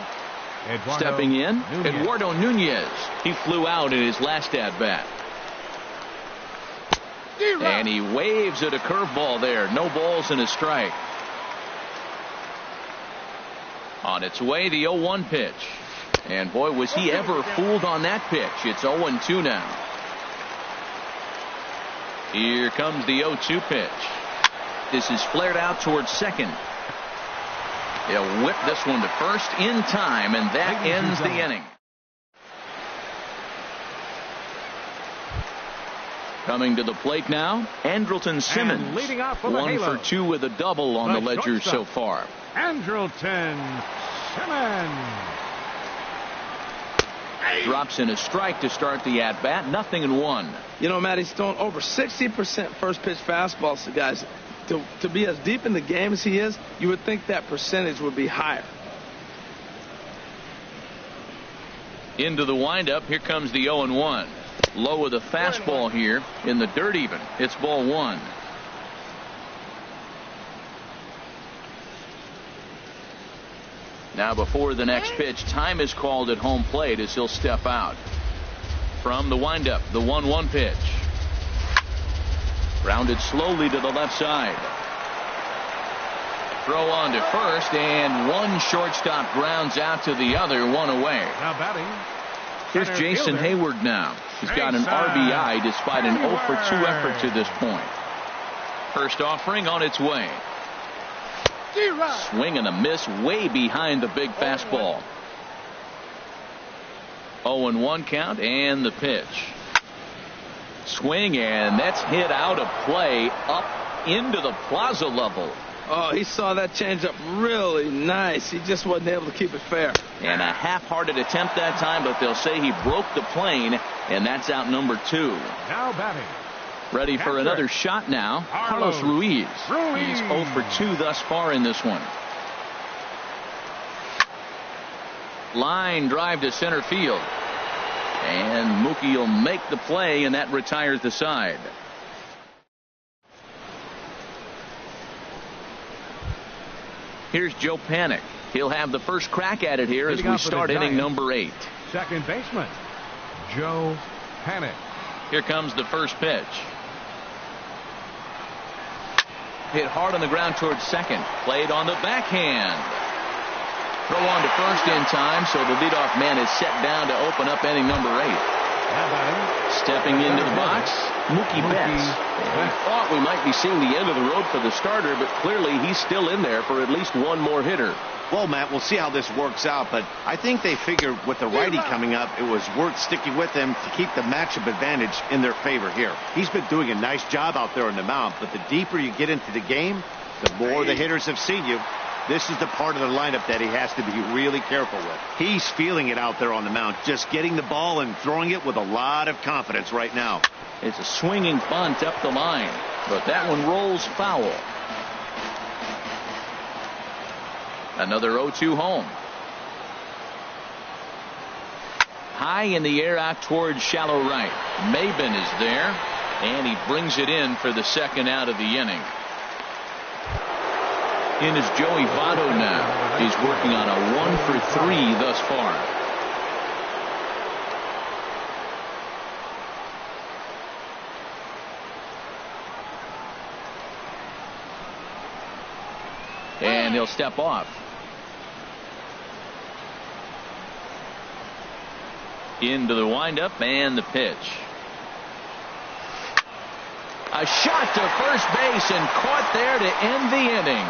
[SPEAKER 1] Stepping in, Eduardo Nunez. He flew out in his last at-bat. And he waves at a curveball there. No balls and a strike. On its way, the 0-1 pitch. And boy, was he ever fooled on that pitch. It's 0-2 now. Here comes the 0-2 pitch. This is flared out towards second. He'll whip this one to first in time, and that ends the inning. Coming to the plate now, Andrelton Simmons.
[SPEAKER 2] Leading off for
[SPEAKER 1] 1 for 2 with a double on the ledger so far.
[SPEAKER 2] Andrelton Simmons.
[SPEAKER 1] Drops in a strike to start the at-bat. 0-1.
[SPEAKER 4] You know, Matt, he's thrown over 60% first pitch fastballs to guys. To be as deep in the game as he is, you would think that percentage would be higher.
[SPEAKER 1] Into the windup. Here comes the 0-1. Low with a fastball here in the dirt even. It's ball 1. Now before the next pitch, time is called at home plate as he'll step out. From the windup, the 1-1 pitch. Grounded slowly to the left side. Throw on to first, and one shortstop grounds out to the other, one away.
[SPEAKER 2] Now batting.
[SPEAKER 1] Here's Jason Hayward now. He's got an RBI despite an 0 for 2 effort to this point. First offering on its way. Swing and a miss way behind the big fastball. 0-1 count and the pitch. Swing, and that's hit out of play up into the plaza level.
[SPEAKER 4] Oh, he saw that changeup really nice. He just wasn't able to keep it fair.
[SPEAKER 1] And a half-hearted attempt that time, but they'll say he broke the plane, and that's out number 2.
[SPEAKER 2] Now batting.
[SPEAKER 1] Ready for another shot now, Carlos Ruiz. He's 0 for 2 thus far in this one. Line drive to center field. And Mookie will make the play, and that retires the side. Here's Joe Panik. He'll have the first crack at it here as we start inning number 8.
[SPEAKER 2] Second baseman, Joe Panik.
[SPEAKER 1] Here comes the first pitch. Hit hard on the ground towards second. Played on the backhand. Throw on to first in time, so the leadoff man is set down to open up inning number 8. Stepping into the box, Mookie Betts. We thought we might be seeing the end of the road for the starter, but clearly he's still in there for at least one more hitter.
[SPEAKER 3] Well, Matt, we'll see how this works out, but I think they figured with the righty coming up, it was worth sticking with him to keep the matchup advantage in their favor here. He's been doing a nice job out there on the mound, but the deeper you get into the game, the more the hitters have seen you. This is the part of the lineup that he has to be really careful with. He's feeling it out there on the mound, just getting the ball and throwing it with a lot of confidence right now.
[SPEAKER 1] It's a swinging bunt up the line, but that one rolls foul. Another 0-2 home. High in the air out towards shallow right. Maben is there, and he brings it in for the second out of the inning. In is Joey Votto now. He's working on a 1 for 3 thus far. And he'll step off. Into the windup and the pitch. A shot to first base and caught there to end the inning.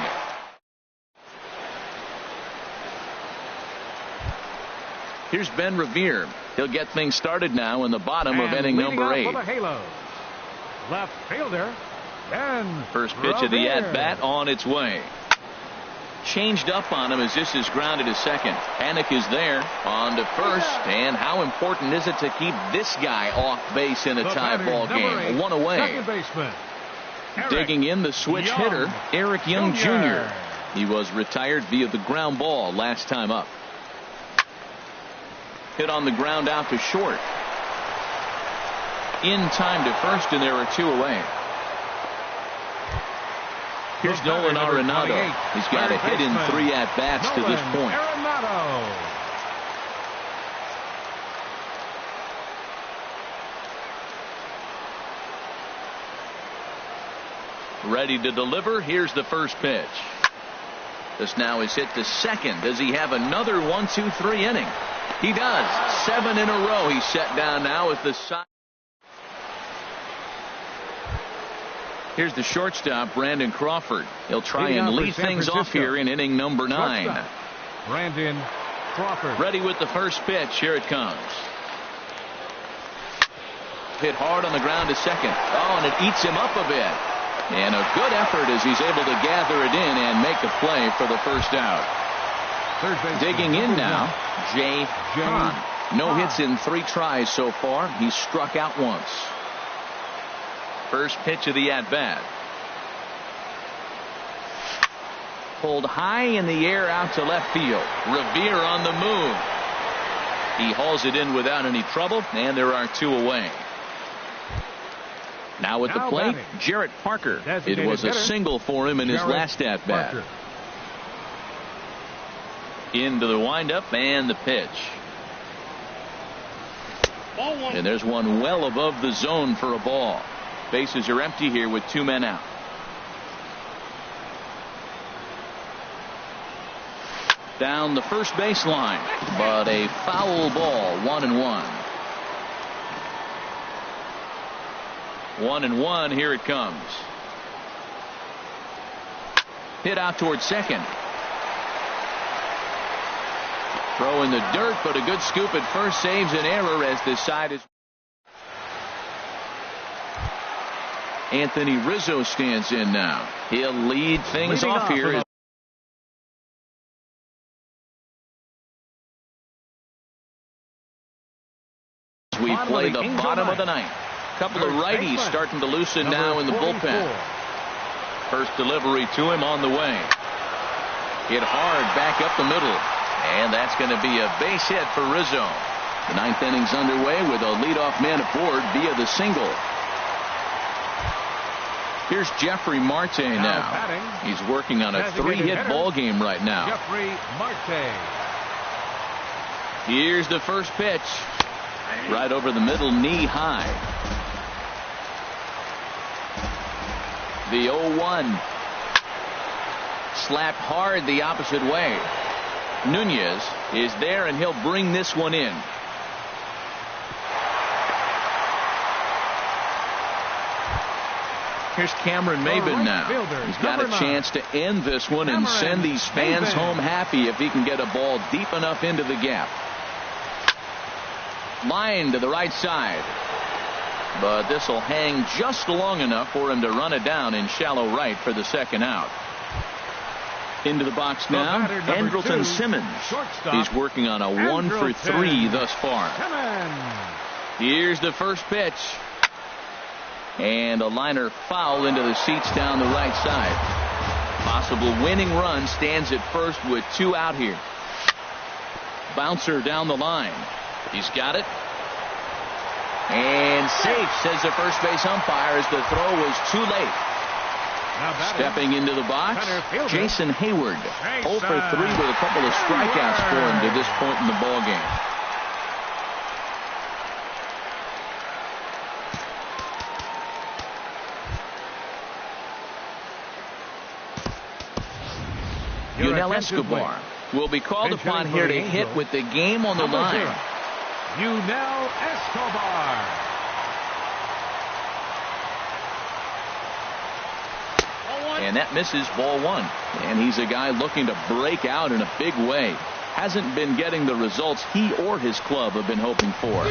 [SPEAKER 1] Here's Ben Revere. He'll get things started now in the bottom of inning number 8.
[SPEAKER 2] For the Halos, left fielder, Ben
[SPEAKER 1] First pitch of the at-bat on its way. changed up on him as this is grounded to second. Panic is there on to first. And how important is it to keep this guy off base in a tie ball game? One away.
[SPEAKER 2] Second baseman.
[SPEAKER 1] Digging in, the switch hitter, Eric Young Jr. He was retired via the ground ball last time up. Hit on the ground out to short. In time to first, and there are two away. Here's Nolan Arenado. He's got a hit in 3 at-bats to this point. Ready to deliver. Here's the first pitch. This now is hit to second. Does he have another 1-2-3 inning? He does. 7 in a row. He's set down now as the side. Here's the shortstop, Brandon Crawford. He'll try and lead things off here in inning number 9.
[SPEAKER 2] Brandon Crawford.
[SPEAKER 1] Ready with the first pitch. Here it comes. Hit hard on the ground to second. Oh, and it eats him up a bit. And a good effort as he's able to gather it in and make a play for the first out. Digging in now, Jay Hahn. No hits in 3 tries so far. He's struck out once. First pitch of the at-bat. Pulled high in the air out to left field. Revere on the move. He hauls it in without any trouble, and there are 2 away. Now at the plate, Jarrett Parker. It was a single for him in his last at-bat. Into the windup and the pitch. And there's one well above the zone for a ball. Bases are empty here with 2 men out. Down the first baseline, but a foul ball. 1-1. 1-1. Here it comes. Hit out towards second. Throw in the dirt, but a good scoop at first saves an error as this side is. Anthony Rizzo stands in now. He'll lead things off here. As we play the bottom of the ninth. Couple of righties starting to loosen now in the bullpen. First delivery to him on the way. Hit hard back up the middle. And that's going to be a base hit for Rizzo. The 9th inning's underway with a leadoff man aboard via the single. Here's Jeffrey Marte now. He's working on a 3-hit ball game right now.
[SPEAKER 2] Jeffrey Marte.
[SPEAKER 1] Here's the first pitch. Right over the middle, knee high. The 0-1. Slapped hard the opposite way. Nunez is there, and he'll bring this one in. Here's Cameron Maybin now. He's got a chance to end this one and send these fans home happy if he can get a ball deep enough into the gap. Line to the right side. But this will hang just long enough for him to run it down in shallow right for the second out. Into the box now, Andrelton Simmons. He's working on a 1-for-3 thus far. Here's the first pitch. And a liner foul into the seats down the right side. Possible winning run stands at first with 2 out here. Bouncer down the line. He's got it. And safe, says the first base umpire, as the throw was too late. Stepping into the box, Jason Hayward. 0 for 3 with a couple of strikeouts for him to this point in the ball game. Yunel Escobar will be called upon here to hit with the game on the line.
[SPEAKER 2] Yunel Escobar.
[SPEAKER 1] And that misses, ball 1. And he's a guy looking to break out in a big way. Hasn't been getting the results he or his club have been hoping for.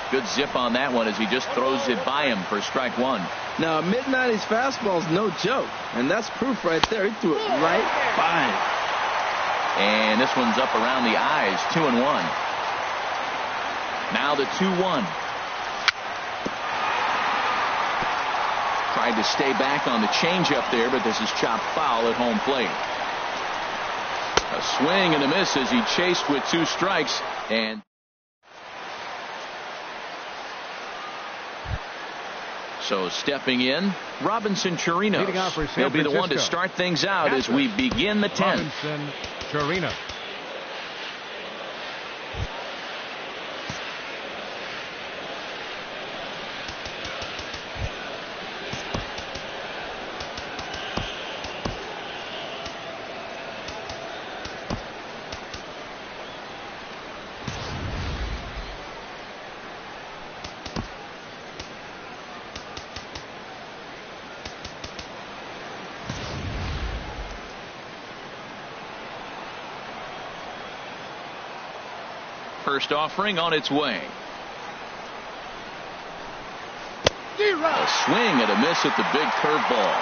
[SPEAKER 1] Good zip on that one as he just throws it by him for strike 1.
[SPEAKER 4] Now, a mid-90s fastball is no joke. And that's proof right there. He threw it right by him.
[SPEAKER 1] And this one's up around the eyes, 2-1. Now the 2-1. Tried to stay back on the changeup there, but this is chopped foul at home plate. A swing and a miss as he chased with 2 strikes. And so stepping in, Robinson Chirinos. He'll be the one to start things out as we begin the 10th.
[SPEAKER 2] Robinson Chirinos.
[SPEAKER 1] First offering on its way. A swing and a miss at the big curveball.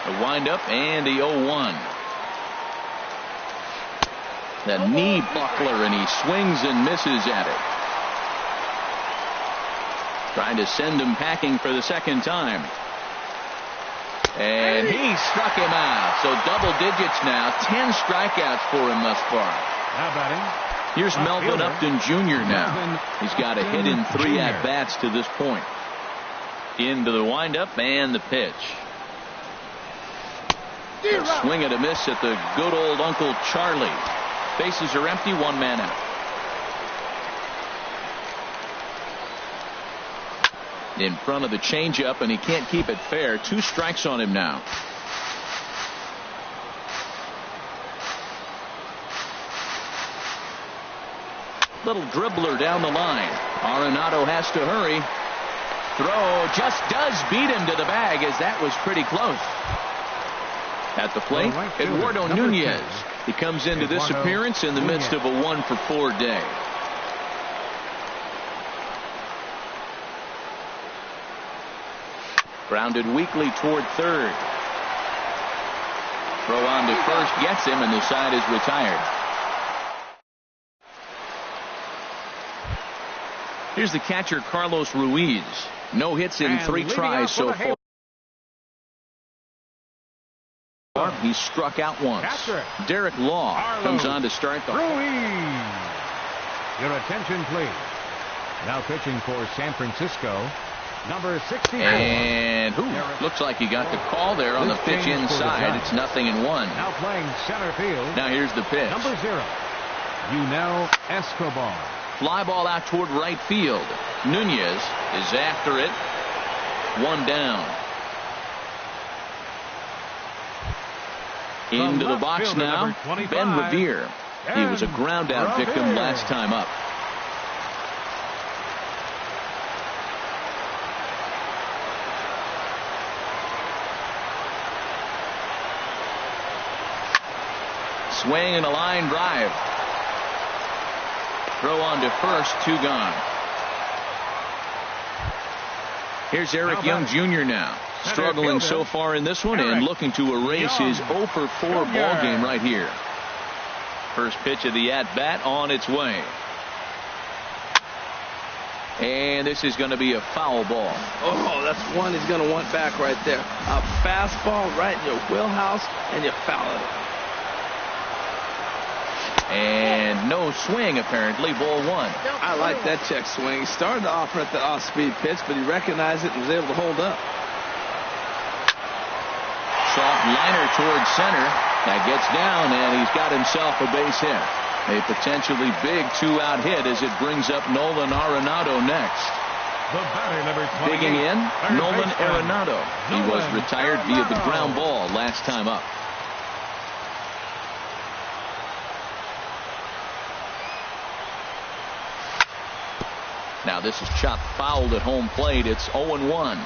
[SPEAKER 1] A windup and the 0-1. The knee buckler, and he swings and misses at it. Trying to send him packing for the second time. And he struck him out. So double digits now. 10 strikeouts for him thus far.
[SPEAKER 2] Now batting.
[SPEAKER 1] Here's Melvin Upton Jr. now. He's got a hit in 3 at-bats to this point. Into the windup and the pitch. A swing and a miss at the good old Uncle Charlie. Bases are empty, 1 man out. In front of the changeup, and he can't keep it fair. 2 strikes on him now. Little dribbler down the line. Arenado has to hurry. Throw just does beat him to the bag, as that was pretty close. At the plate, Eduardo Nunez. He comes into this appearance in the midst of a 1-for-4 day. Grounded weakly toward third. Throw on to first gets him, and the side is retired. Here's the catcher, Carlos Ruiz. No hits in 3 tries so far. He struck out once. Derek Law comes on to start the.
[SPEAKER 2] Ruiz. Your attention, please. Now pitching for San Francisco, number 64.
[SPEAKER 1] And looks like he got the call there on the pitch inside. It's 0-1.
[SPEAKER 2] Now playing center field.
[SPEAKER 1] Now here's the pitch.
[SPEAKER 2] Number 0, Yunel Escobar.
[SPEAKER 1] Fly ball out toward right field. Nunez is after it. 1 down. Into the box now, Ben Revere. He was a ground out victim last time up. Swing and a line drive. Throw on to first, 2 gone. Here's Eric Young Jr. now. Struggling so far in this one and looking to erase his 0-for-4 ball game right here. First pitch of the at-bat on its way. And this is going to be a foul ball.
[SPEAKER 4] Oh, that's one he's going to want back right there. A fastball right in your wheelhouse, and you foul it.
[SPEAKER 1] And no swing, apparently. Ball 1.
[SPEAKER 4] I like that check swing. He started off at the off-speed pitch, but he recognized it and was able to hold up.
[SPEAKER 1] Soft liner towards center. That gets down, and he's got himself a base hit. A potentially big 2-out hit as it brings up Nolan Arenado next.
[SPEAKER 2] The batter, number 28.
[SPEAKER 1] Digging in, Nolan Arenado. He was retired via the ground ball last time up. Now this is chopped fouled at home plate. It's 0-1.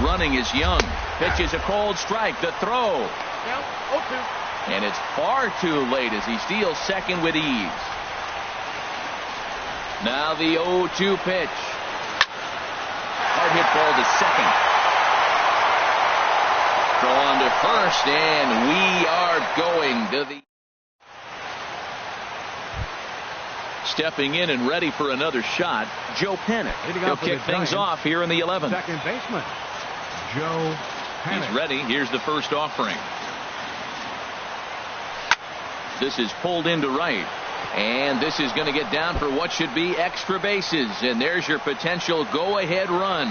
[SPEAKER 1] Running is Young. Pitches a cold strike. The throw. And it's far too late as he steals second with ease. Now the 0-2 pitch. Hard hit ball to second. Throw on to first, and we are going to the... Stepping in and ready for another shot, Joe Panic. He'll kick things off here in the 11th.
[SPEAKER 2] Second baseman, Joe Panic.
[SPEAKER 1] He's ready. Here's the first offering. This is pulled into right. And this is going to get down for what should be extra bases. And there's your potential go-ahead run.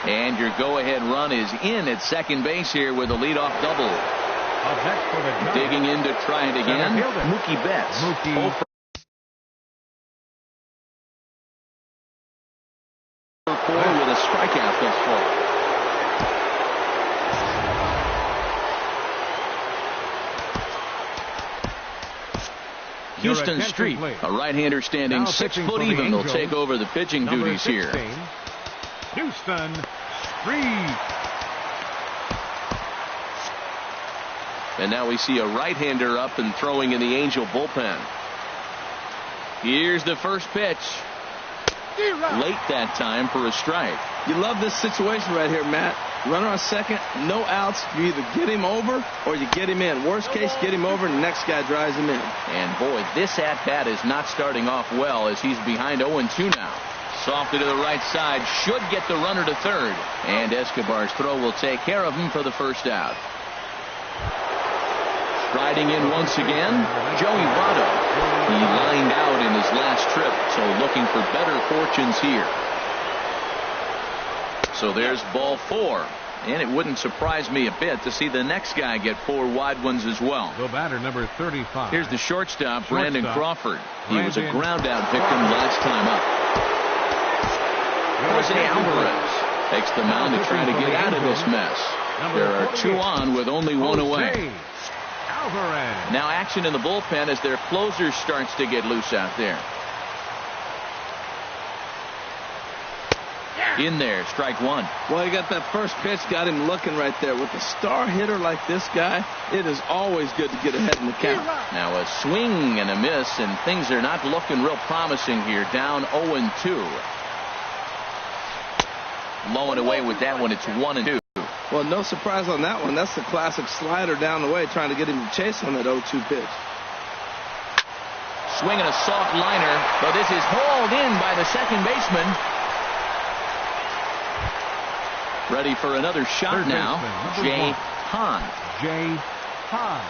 [SPEAKER 1] And your go-ahead run is in at second base here with a leadoff double.
[SPEAKER 2] Up next for the Giants,
[SPEAKER 1] digging in to try it again, Mookie Betts.
[SPEAKER 2] Mookie.
[SPEAKER 1] 4 with a strikeout thus far. Houston Street, a right-hander standing 6 foot even, will take over the pitching duties here.
[SPEAKER 2] Houston Street.
[SPEAKER 5] And now we see a right-hander up and throwing in the Angel bullpen.
[SPEAKER 1] Here's the first pitch. Late that time for a strike.
[SPEAKER 4] You love this situation right here, Matt. Runner on second, no outs. You either get him over or you get him in. Worst case, get him over and the next guy drives him in.
[SPEAKER 1] And boy, this at-bat is not starting off well as he's behind 0-2 now. Softed to the right side, should get the runner to third. And Escobar's throw will take care of him for the first out. Striding in once again, Joey Votto. He lined out in his last trip, so looking for better fortunes here. So there's ball 4. And it wouldn't surprise me a bit to see the next guy get 4 wide ones as well.
[SPEAKER 2] The batter, number 35.
[SPEAKER 1] Here's the shortstop, Brandon Crawford. He was a ground-out victim last time up. Jose Alvarez takes the mound to try to get out of this mess. There are 2 on with only 1 away. Now action in the bullpen as their closer starts to get loose out there. In there, strike 1.
[SPEAKER 4] Well, you got that first pitch, got him looking right there. With a star hitter like this guy, it is always good to get ahead in the count.
[SPEAKER 1] Now a swing and a miss, and things are not looking real promising here. Down 0-2. Low and away with that one. It's 1-2.
[SPEAKER 4] Well, no surprise on that one. That's the classic slider down the way, trying to get him to chase on that 0-2 pitch.
[SPEAKER 1] Swinging a soft liner, but this is hauled in by the second baseman. Ready for another shot now, Jay Hahn.
[SPEAKER 2] Jay Hahn.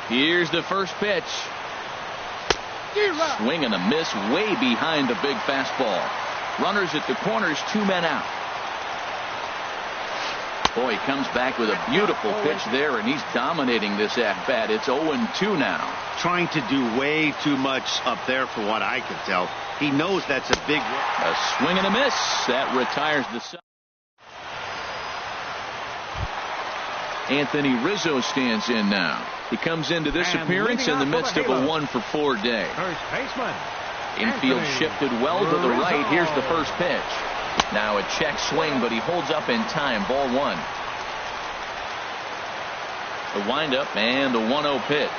[SPEAKER 1] Here's the first pitch. Swing and a miss way behind the big fastball. Runners at the corners, 2 men out. Boy, he comes back with a beautiful pitch there, and he's dominating this at-bat. It's 0-2 now.
[SPEAKER 3] Trying to do way too much up there for what I can tell. He knows that's a big...
[SPEAKER 1] A swing and a miss. That retires the side. Anthony Rizzo stands in now. He comes into this appearance in the midst of a 1-for-4 day.
[SPEAKER 2] First baseman.
[SPEAKER 1] Infield shifted well to the right. Here's the first pitch. Now a check swing, but he holds up in time. Ball 1. The windup and the 1-0 pitch.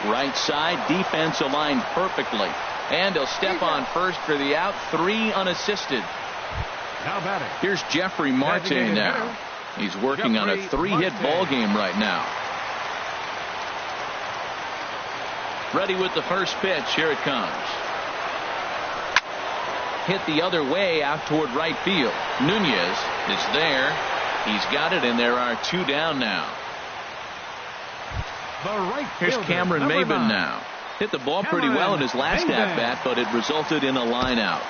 [SPEAKER 1] Right side, defense aligned perfectly. And he'll step on first for the out. 3 unassisted.
[SPEAKER 2] Now batting.
[SPEAKER 1] Here's Jeffrey Marte now. He's working on a 3-hit ball game right now. Ready with the first pitch. Here it comes. Hit the other way out toward right field. Nunez is there. He's got it, and there are 2 down now. Here's Cameron Maybin now. Hit the ball pretty well in his last at-bat, but it resulted in a line out.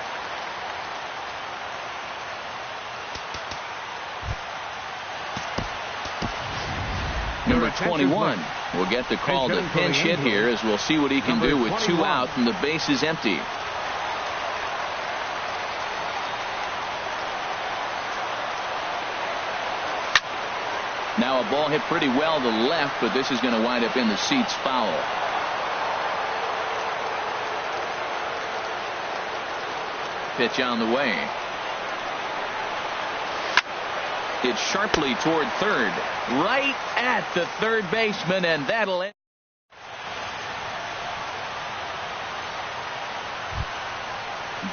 [SPEAKER 1] Number 21 will get the call to pinch hit here, as we'll see what he can do with 2 out and the base is empty. Now a ball hit pretty well to the left, but this is going to wind up in the seats foul. Pitch on the way. It's sharply toward third. Right at the third baseman, and that'll end.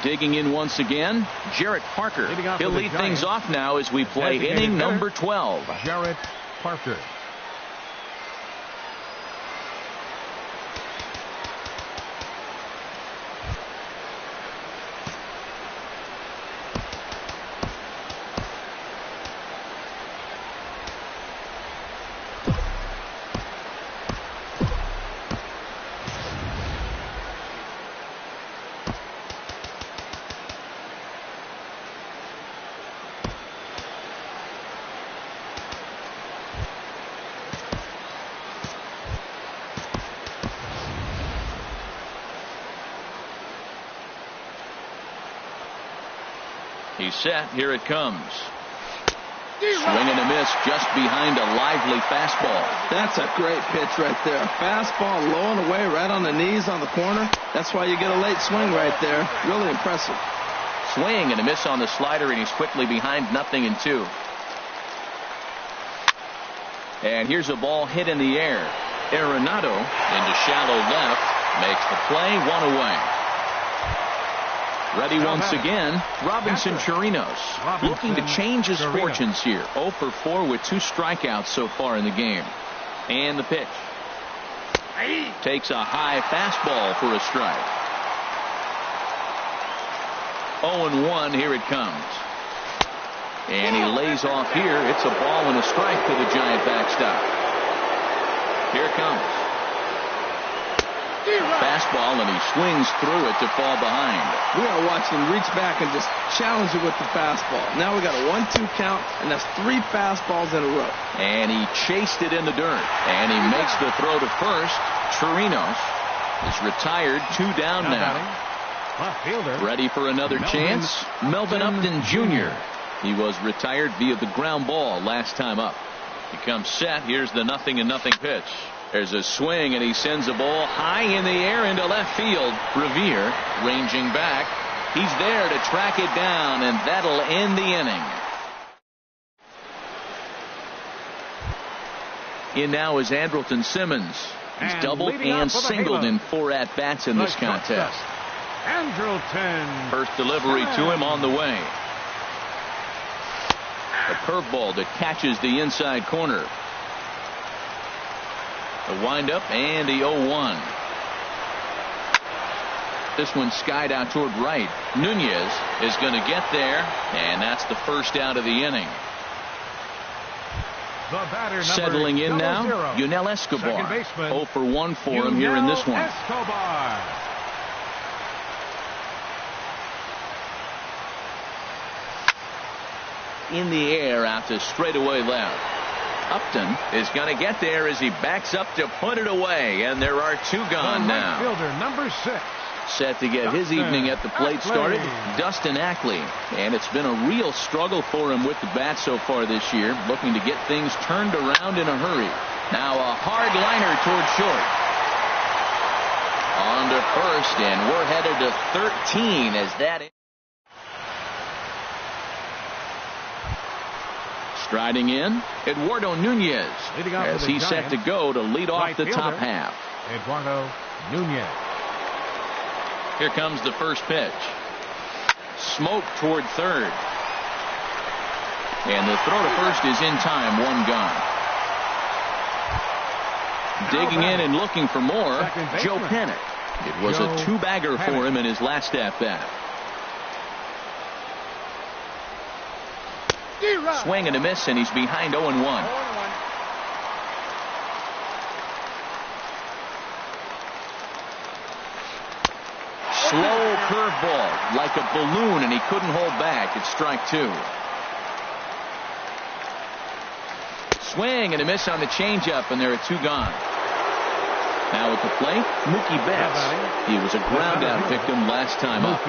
[SPEAKER 1] Digging in once again, Jarrett Parker. He'll lead things off now as we play inning number 12.
[SPEAKER 2] Jarrett Parker.
[SPEAKER 1] He's set. Here it comes. Swing and a miss just behind a lively fastball.
[SPEAKER 4] That's a great pitch right there. Fastball low and away right on the knees on the corner. That's why you get a late swing right there. Really impressive.
[SPEAKER 1] Swing and a miss on the slider, and he's quickly behind 0-2. And here's a ball hit in the air. Arenado into shallow left. Makes the play, 1 away. Ready once again, Robinson Chirinos, looking to change his fortunes here. 0 for 4 with 2 strikeouts so far in the game. And the pitch. Takes a high fastball for a strike. 0-1, here it comes. And he lays off here. It's a ball and a strike to the Giant backstop. Here it comes. Fastball, and he swings through it to fall behind.
[SPEAKER 4] We are watching him reach back and just challenge it with the fastball. Now we got a 1-2 count, and that's 3 fastballs in a row.
[SPEAKER 1] And he chased it in the dirt. And he makes the throw to first. Chirinos is retired, 2 down now.
[SPEAKER 2] Left fielder.
[SPEAKER 1] Ready for another chance? Melvin Upton Jr. He was retired via the ground ball last time up. He comes set. Here's the 0-0 pitch. There's a swing, and he sends a ball high in the air into left field. Revere ranging back. He's there to track it down, and that'll end the inning. In now is Andrelton Simmons. He's doubled and singled in 4 at-bats in this contest.
[SPEAKER 2] Andrelton.
[SPEAKER 1] First delivery to him on the way. A curveball that catches the inside corner. The windup and the 0-1. This one skied out toward right. Nunez is going to get there, and that's the first out of the inning.
[SPEAKER 2] The batter,
[SPEAKER 1] settling in now,
[SPEAKER 2] 0.
[SPEAKER 1] Yunel Escobar. 0 for 1 for him here in this one.
[SPEAKER 2] Escobar.
[SPEAKER 1] In the air out to straightaway left. Upton is going to get there as he backs up to put it away, and there are 2 gone now.
[SPEAKER 2] Fielder, number 6.
[SPEAKER 1] Set to get his evening at the plate started, Dustin Ackley. And it's been a real struggle for him with the bat so far this year, looking to get things turned around in a hurry. Now a hard liner toward short. On to first, and we're headed to 13 as that is. Striding in, Eduardo Nunez, as he's set to go to lead off the top half.
[SPEAKER 2] Eduardo Nunez.
[SPEAKER 1] Here comes the first pitch. Smoke toward third. And the throw to first is in time, 1 gone. Digging in and looking for more, Joe Panik. It was a 2-bagger for him in his last at-bat. Swing and a miss, and he's behind 0-1. Slow curveball, like a balloon, and he couldn't hold back. It's strike 2. Swing and a miss on the changeup, and there are 2 gone. Now at the plate, Mookie Betts. He was a ground-out victim last time up.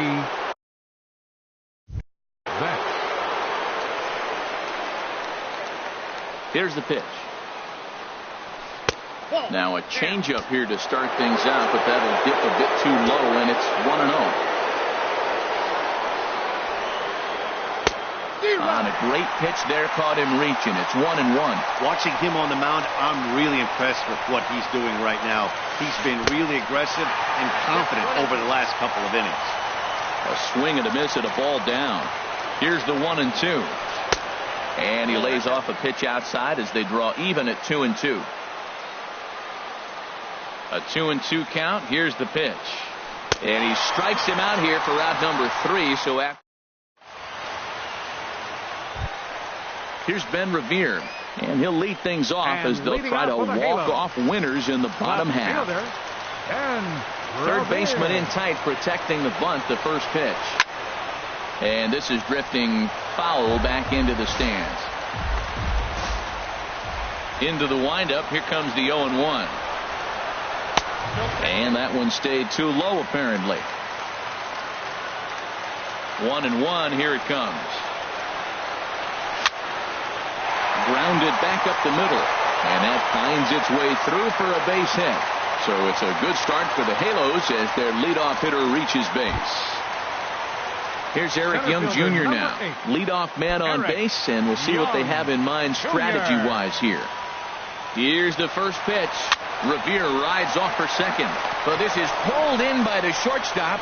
[SPEAKER 1] Here's the pitch. Now a changeup here to start things out, but that'll dip a bit too low, and it's 1-0. On a great pitch there, caught him reaching. It's 1-1.
[SPEAKER 3] Watching him on the mound, I'm really impressed with what he's doing right now. He's been really aggressive and confident over the last couple of innings.
[SPEAKER 1] A swing and a miss at a ball down. Here's the 1-2. And he lays off a pitch outside as they draw even at 2-2. A 2-2 count. Here's the pitch. And he strikes him out here for out number 3. So after. Here's Ben Revere, and he'll lead things off as they'll try to walk off winners in the bottom half. Third baseman in tight, protecting the bunt, the first pitch. And this is drifting foul back into the stands. Into the windup, here comes the 0-1. And that one stayed too low, apparently. 1-1, here it comes. Grounded back up the middle, and that finds its way through for a base hit. So it's a good start for the Halos as their leadoff hitter reaches base. Here's Eric Young Jr. now, leadoff man on base, and we'll see what they have in mind strategy-wise here. Here's the first pitch. Revere rides off for second, but this is pulled in by the shortstop.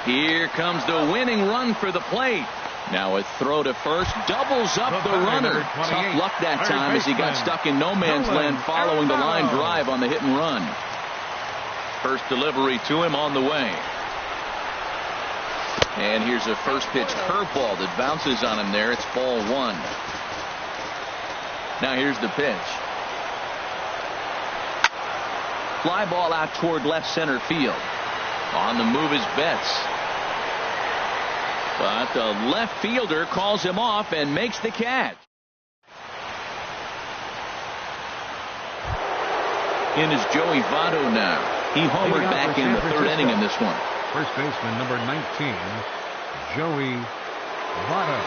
[SPEAKER 1] Here comes the winning run for the plate. Now a throw to first, doubles up the runner. Tough luck that time as he got stuck in no man's land following the line drive on the hit and run. First delivery to him on the way. And here's a first pitch curveball that bounces on him there. It's ball 1. Now here's the pitch. Fly ball out toward left center field. On the move is Betts. But the left fielder calls him off and makes the catch. In is Joey Votto now. He homered back in the third inning in this one.
[SPEAKER 2] First baseman, number 19, Joey Votto.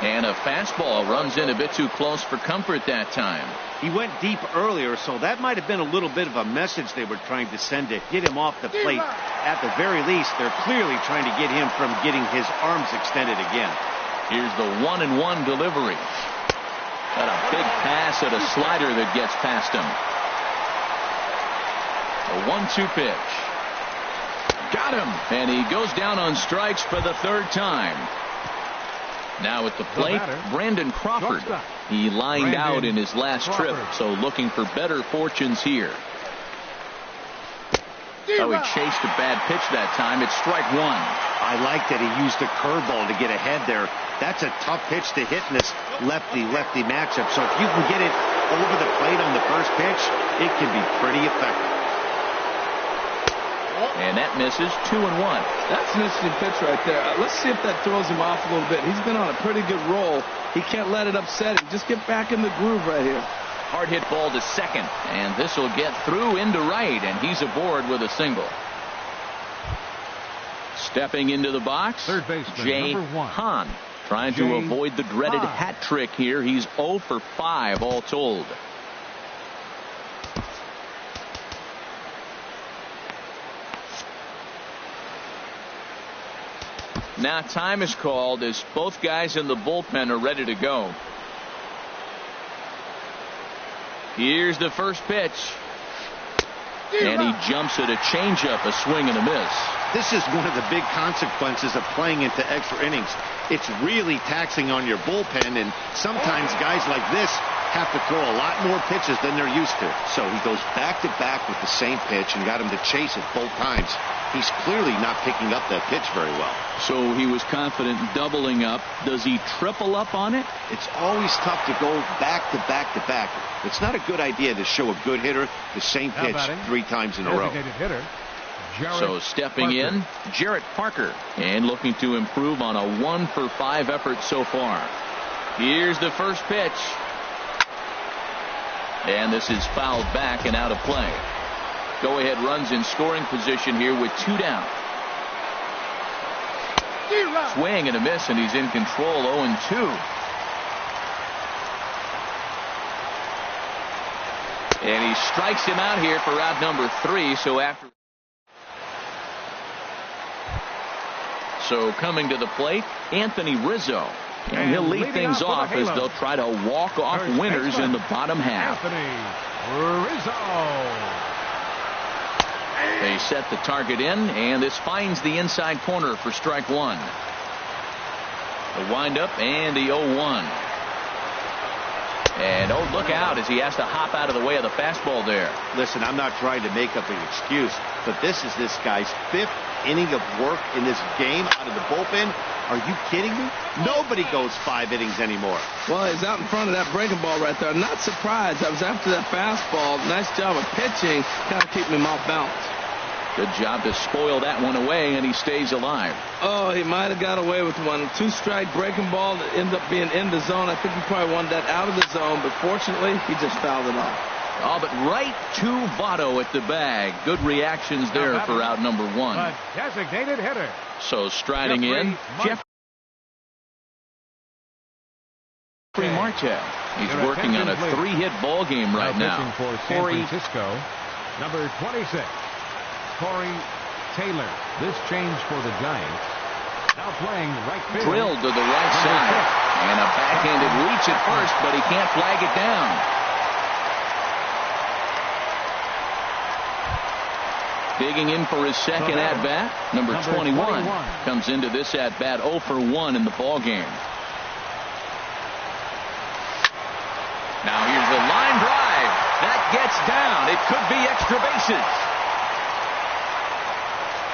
[SPEAKER 1] And a fastball runs in a bit too close for comfort that time.
[SPEAKER 3] He went deep earlier, so that might have been a little bit of a message they were trying to send to get him off the plate. At the very least, they're clearly trying to get him from getting his arms extended again.
[SPEAKER 1] Here's the 1-1 delivery. Got a big pass at a slider that gets past him. A 1-2 pitch. Got him, and he goes down on strikes for the third time. Now at the plate, Brandon Crawford. He lined out in his last trip, so looking for better fortunes here. Oh, he chased a bad pitch that time. It's strike 1.
[SPEAKER 3] I like that he used a curveball to get ahead there. That's a tough pitch to hit in this lefty-lefty matchup. So if you can get it over the plate on the first pitch, it can be pretty effective.
[SPEAKER 1] And that misses 2-1.
[SPEAKER 4] That's an interesting pitch right there. Let's see if that throws him off a little bit. He's been on a pretty good roll. He can't let it upset him. Just get back in the groove right here.
[SPEAKER 1] Hard hit ball to second, and this will get through into right, and he's aboard with a single. Stepping into the box,
[SPEAKER 2] third baseman,
[SPEAKER 1] Jay
[SPEAKER 2] number 1.
[SPEAKER 1] Hahn, trying to avoid the dreaded hat trick here. He's 0 for 5 all told. Now time is called as both guys in the bullpen are ready to go. Here's the first pitch. And he jumps at a changeup, a swing and a miss.
[SPEAKER 3] This is one of the big consequences of playing into extra innings. It's really taxing on your bullpen, and sometimes guys like this have to throw a lot more pitches than they're used to. So he goes back to back with the same pitch and got him to chase it both times. He's clearly not picking up that pitch very well.
[SPEAKER 1] So he was confident doubling up. Does he triple up on it?
[SPEAKER 3] It's always tough to go back to back to back. It's not a good idea to show a good hitter the same pitch 3 times in a row.
[SPEAKER 1] So stepping in, Jarrett Parker, and looking to improve on a 1 for 5 effort so far. Here's the first pitch. And this is fouled back and out of play. Go-ahead runs in scoring position here with 2 down. Swing and a miss, and he's in control, 0-2. And he strikes him out here for out number 3. So after So coming to the plate, Anthony Rizzo. And he'll lead things off as they'll try to walk off winners in the bottom half.
[SPEAKER 2] Anthony Rizzo.
[SPEAKER 1] They set the target in, and this finds the inside corner for strike one. The windup and the 0-1. And oh, look out as he has to hop out of the way of the fastball there.
[SPEAKER 3] Listen, I'm not trying to make up an excuse, but this is this guy's 5th inning of work in this game out of the bullpen. Are you kidding me? Nobody goes 5 innings anymore.
[SPEAKER 4] Well, he's out in front of that breaking ball right there. I'm not surprised. I was after that fastball. Nice job of pitching, kind of keeping him off balance.
[SPEAKER 1] Good job to spoil that one away, and he stays alive.
[SPEAKER 4] Oh, he might have got away with one. 2-strike breaking ball that ended up being in the zone. I think he probably wanted that out of the zone, but fortunately, he just fouled it off.
[SPEAKER 1] Oh, but right to Votto at the bag. Good reactions there for out number 1.
[SPEAKER 2] A designated hitter.
[SPEAKER 1] So striding in, Jeffrey Marte. He's working on a 3-hit ball game right now.
[SPEAKER 2] For San Francisco, number 26. Corey Taylor. This change for the Giants. Now playing right field.
[SPEAKER 1] Drilled to the right side. And a backhanded reach at first, but he can't flag it down. Digging in for his second at-bat. Number 21 comes into this at-bat 0 for 1 in the ball game. Now here's the line drive. That gets down. It could be extra bases.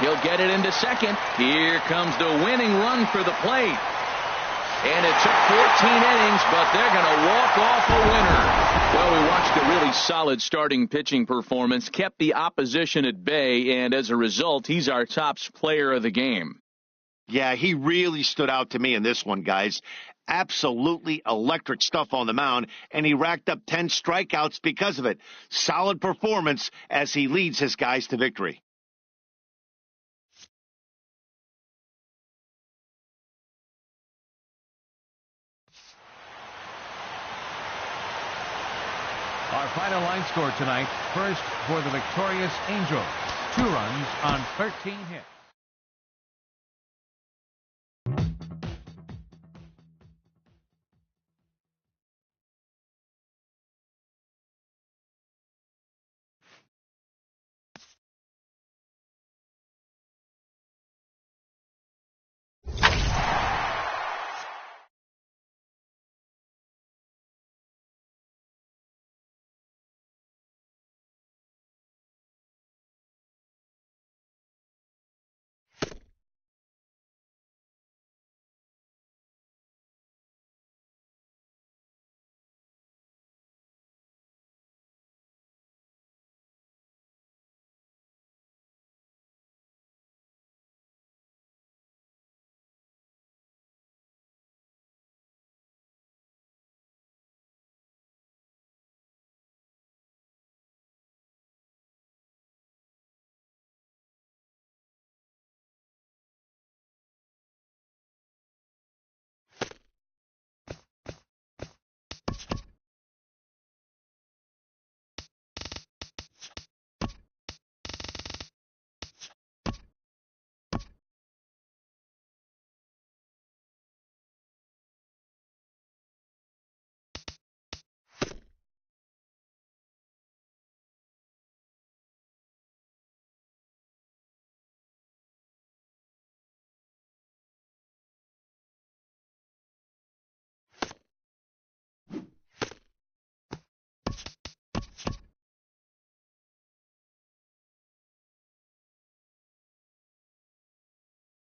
[SPEAKER 1] He'll get it into second. Here comes the winning run for the plate. And it took 14 innings, but they're going to walk off a winner. Well, we watched a really solid starting pitching performance, kept the opposition at bay, and as a result, he's our top player of the game.
[SPEAKER 3] Yeah, he really stood out to me in this one, guys. Absolutely electric stuff on the mound, and he racked up 10 strikeouts because of it. Solid performance as he leads his guys to victory.
[SPEAKER 2] Our final line score tonight. First for the victorious Angels. 2 runs on 13 hits.